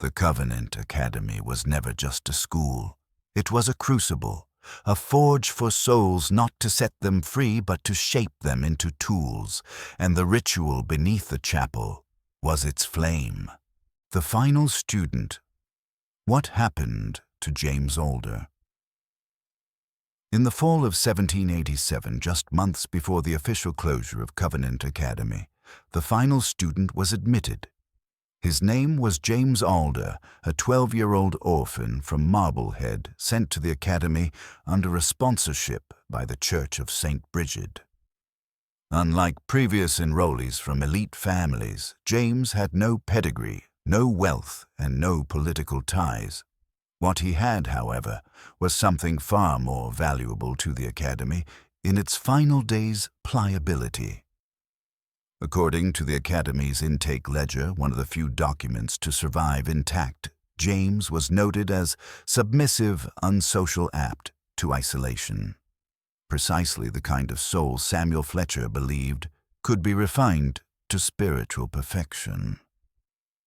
The Covenant Academy was never just a school. It was a crucible, a forge for souls not to set them free but to shape them into tools, and the ritual beneath the chapel was its flame. The final student. What happened to James Alder? In the fall of 1787, just months before the official closure of Covenant Academy, the final student was admitted. His name was James Alder, a 12-year-old orphan from Marblehead sent to the academy under a sponsorship by the Church of St. Bridget. Unlike previous enrollees from elite families, James had no pedigree, no wealth, and no political ties. What he had, however, was something far more valuable to the academy in its final days' pliability. According to the Academy's intake ledger, one of the few documents to survive intact, James was noted as submissive, unsocial, apt to isolation. Precisely the kind of soul Samuel Fletcher believed could be refined to spiritual perfection.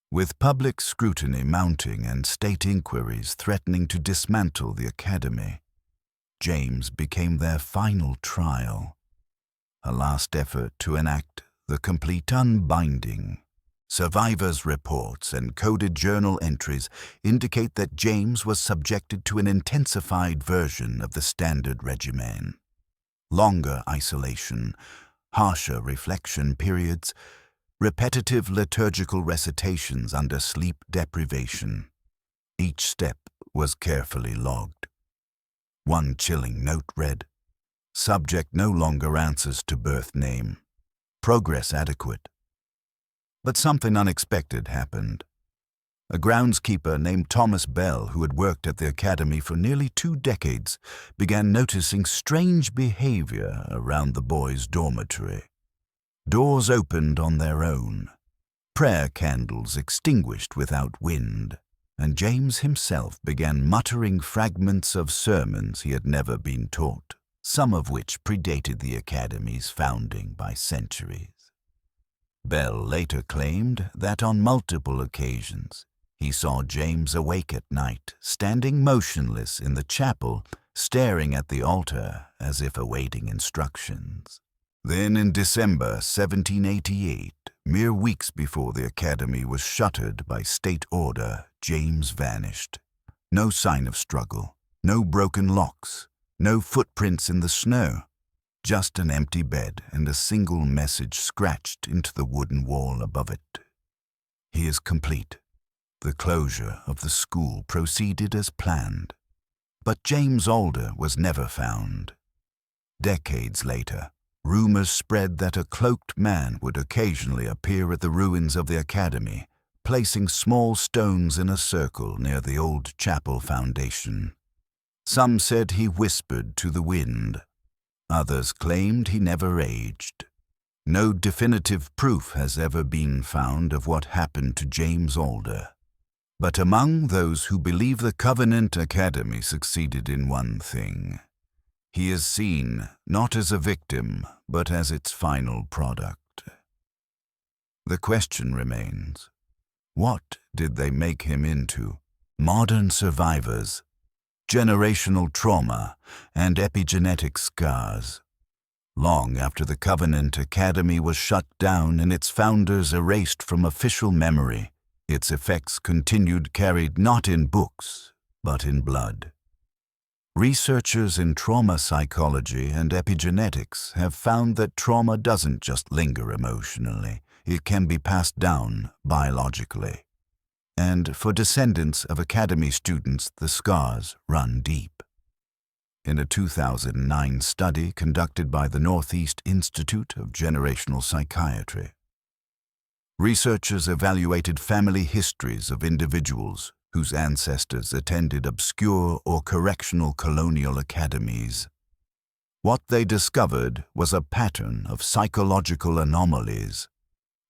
With public scrutiny mounting and state inquiries threatening to dismantle the Academy, James became their final trial, a last effort to enact the complete unbinding. Survivors' reports and coded journal entries indicate that James was subjected to an intensified version of the standard regimen. Longer isolation, harsher reflection periods, repetitive liturgical recitations under sleep deprivation. Each step was carefully logged. One chilling note read, "Subject no longer answers to birth name. Progress adequate." But something unexpected happened. A groundskeeper named Thomas Bell, who had worked at the academy for nearly 2 decades, began noticing strange behavior around the boys' dormitory. Doors opened on their own, prayer candles extinguished without wind, and James himself began muttering fragments of sermons he had never been taught, some of which predated the academy's founding by centuries. Bell later claimed that on multiple occasions he saw James awake at night, standing motionless in the chapel, staring at the altar as if awaiting instructions. Then in December 1788, mere weeks before the academy was shuttered by state order, James vanished. No sign of struggle, no broken locks, no footprints in the snow, just an empty bed and a single message scratched into the wooden wall above it. "He is complete." The closure of the school proceeded as planned. But James Alder was never found. Decades later, rumors spread that a cloaked man would occasionally appear at the ruins of the academy, placing small stones in a circle near the old chapel foundation. Some said he whispered to the wind. Others claimed he never aged. No definitive proof has ever been found of what happened to James Alder. But among those who believe the Covenant Academy succeeded in one thing. He is seen not as a victim, but as its final product. The question remains, What did they make him into? Modern survivors, generational trauma, and epigenetic scars. Long after the Covenant Academy was shut down and its founders erased from official memory, its effects continued, carried not in books, but in blood. Researchers in trauma psychology and epigenetics have found that trauma doesn't just linger emotionally, it can be passed down biologically. And for descendants of Academy students, the scars run deep. In a 2009 study conducted by the Northeast Institute of Generational Psychiatry, researchers evaluated family histories of individuals whose ancestors attended obscure or correctional colonial academies. What they discovered was a pattern of psychological anomalies: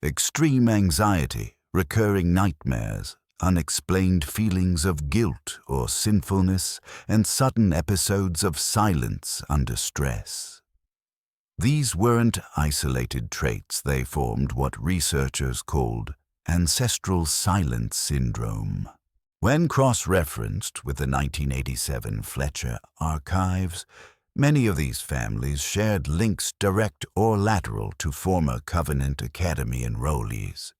extreme anxiety, recurring nightmares, unexplained feelings of guilt or sinfulness, and sudden episodes of silence under stress. These weren't isolated traits. They formed what researchers called ancestral silence syndrome. When cross-referenced with the 1987 Fletcher archives, many of these families shared links direct or lateral to former Covenant Academy enrollees.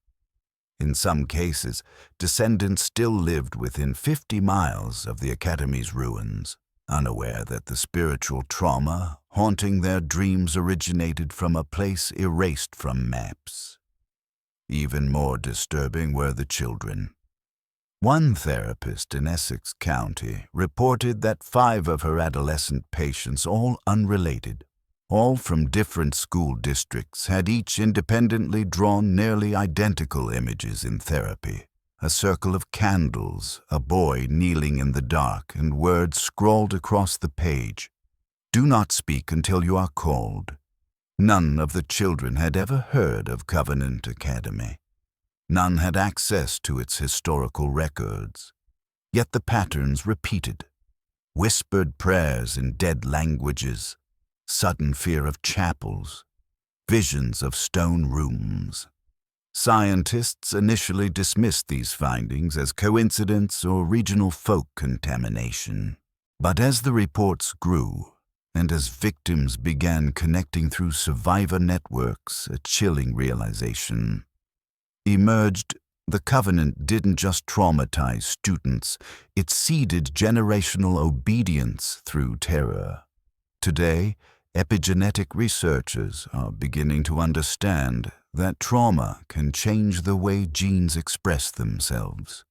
In some cases, descendants still lived within 50 miles of the Academy's ruins, unaware that the spiritual trauma haunting their dreams originated from a place erased from maps. Even more disturbing were the children. One therapist in Essex County reported that 5 of her adolescent patients, all unrelated, all from different school districts, had each independently drawn nearly identical images in therapy: a circle of candles, a boy kneeling in the dark, and words scrawled across the page: "Do not speak until you are called." None of the children had ever heard of Covenant Academy. None had access to its historical records. Yet the patterns repeated: whispered prayers in dead languages, sudden fear of chapels, visions of stone rooms. Scientists initially dismissed these findings as coincidence or regional folk contamination. But as the reports grew, and as victims began connecting through survivor networks, a chilling realization emerged: the Covenant didn't just traumatize students, it seeded generational obedience through terror. Today, epigenetic researchers are beginning to understand that trauma can change the way genes express themselves.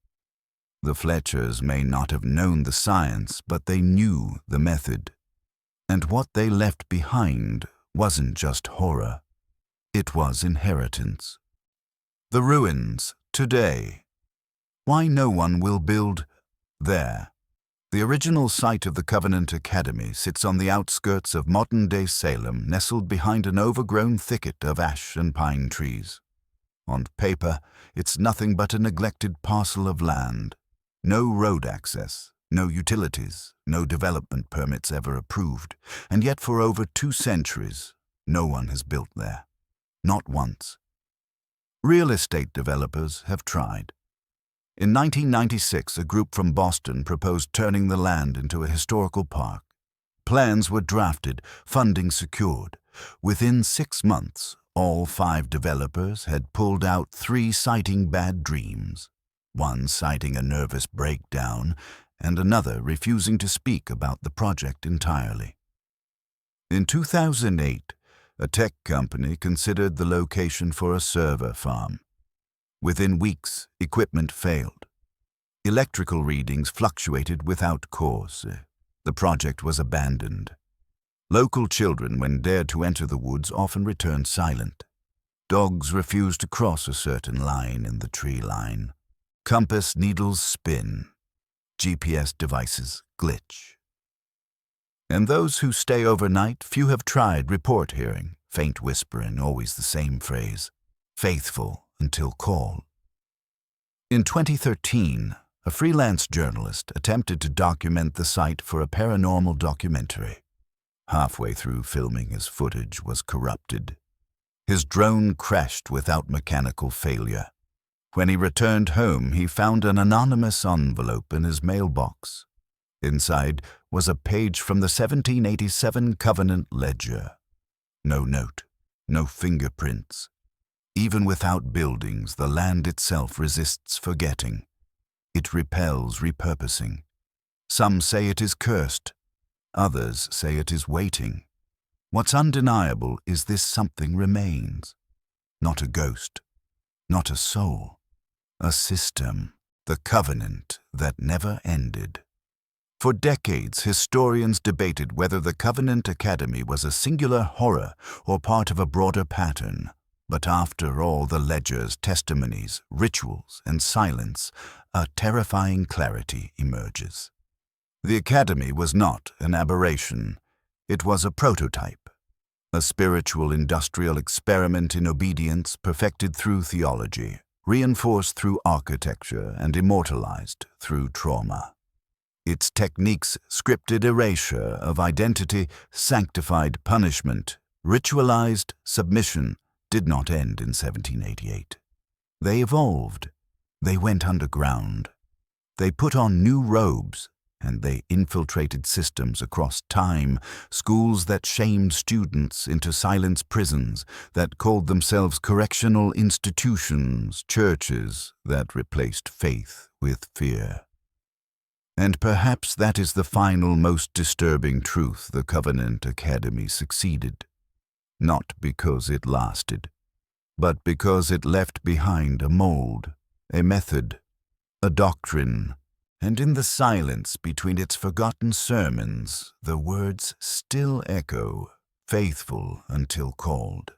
The Fletchers may not have known the science, but they knew the method. And what they left behind wasn't just horror, it was inheritance. The ruins, today. Why no one will build there. The original site of the Covenant Academy sits on the outskirts of modern-day Salem, nestled behind an overgrown thicket of ash and pine trees. On paper, it's nothing but a neglected parcel of land. No road access, no utilities, no development permits ever approved, and yet for over 2 centuries, no one has built there. Not once. Real estate developers have tried. In 1996, a group from Boston proposed turning the land into a historical park. Plans were drafted, funding secured. Within 6 months, all 5 developers had pulled out, 3 citing bad dreams, 1 citing a nervous breakdown, and another refusing to speak about the project entirely. In 2008, a tech company considered the location for a server farm. Within weeks, equipment failed. Electrical readings fluctuated without cause. The project was abandoned. Local children, when dared to enter the woods, often returned silent. Dogs refused to cross a certain line in the tree line. Compass needles spin. GPS devices glitch. And those who stay overnight, few have tried, report hearing, faint whispering, always the same phrase: faithful until call. In 2013, a freelance journalist attempted to document the site for a paranormal documentary. Halfway through filming, his footage was corrupted. His drone crashed without mechanical failure. When he returned home, he found an anonymous envelope in his mailbox. Inside was a page from the 1787 Covenant Ledger. No note, no fingerprints. Even without buildings, the land itself resists forgetting. It repels repurposing. Some say it is cursed. Others say it is waiting. What's undeniable is this something remains. Not a ghost, not a soul. A system, the covenant that never ended. For decades, historians debated whether the Covenant Academy was a singular horror or part of a broader pattern. But after all the ledgers, testimonies, rituals, and silence, a terrifying clarity emerges. The Academy was not an aberration. It was a prototype, a spiritual industrial experiment in obedience perfected through theology, reinforced through architecture, and immortalized through trauma. Its techniques, scripted erasure of identity, sanctified punishment, ritualized submission, did not end in 1788. They evolved. They went underground. They put on new robes, and they infiltrated systems across time, schools that shamed students into silence prisons, that called themselves correctional institutions, churches that replaced faith with fear. And perhaps that is the final, most disturbing truth the Covenant Academy succeeded. Not because it lasted, but because it left behind a mold, a method, a doctrine, and in the silence between its forgotten sermons, the words still echo, faithful until called.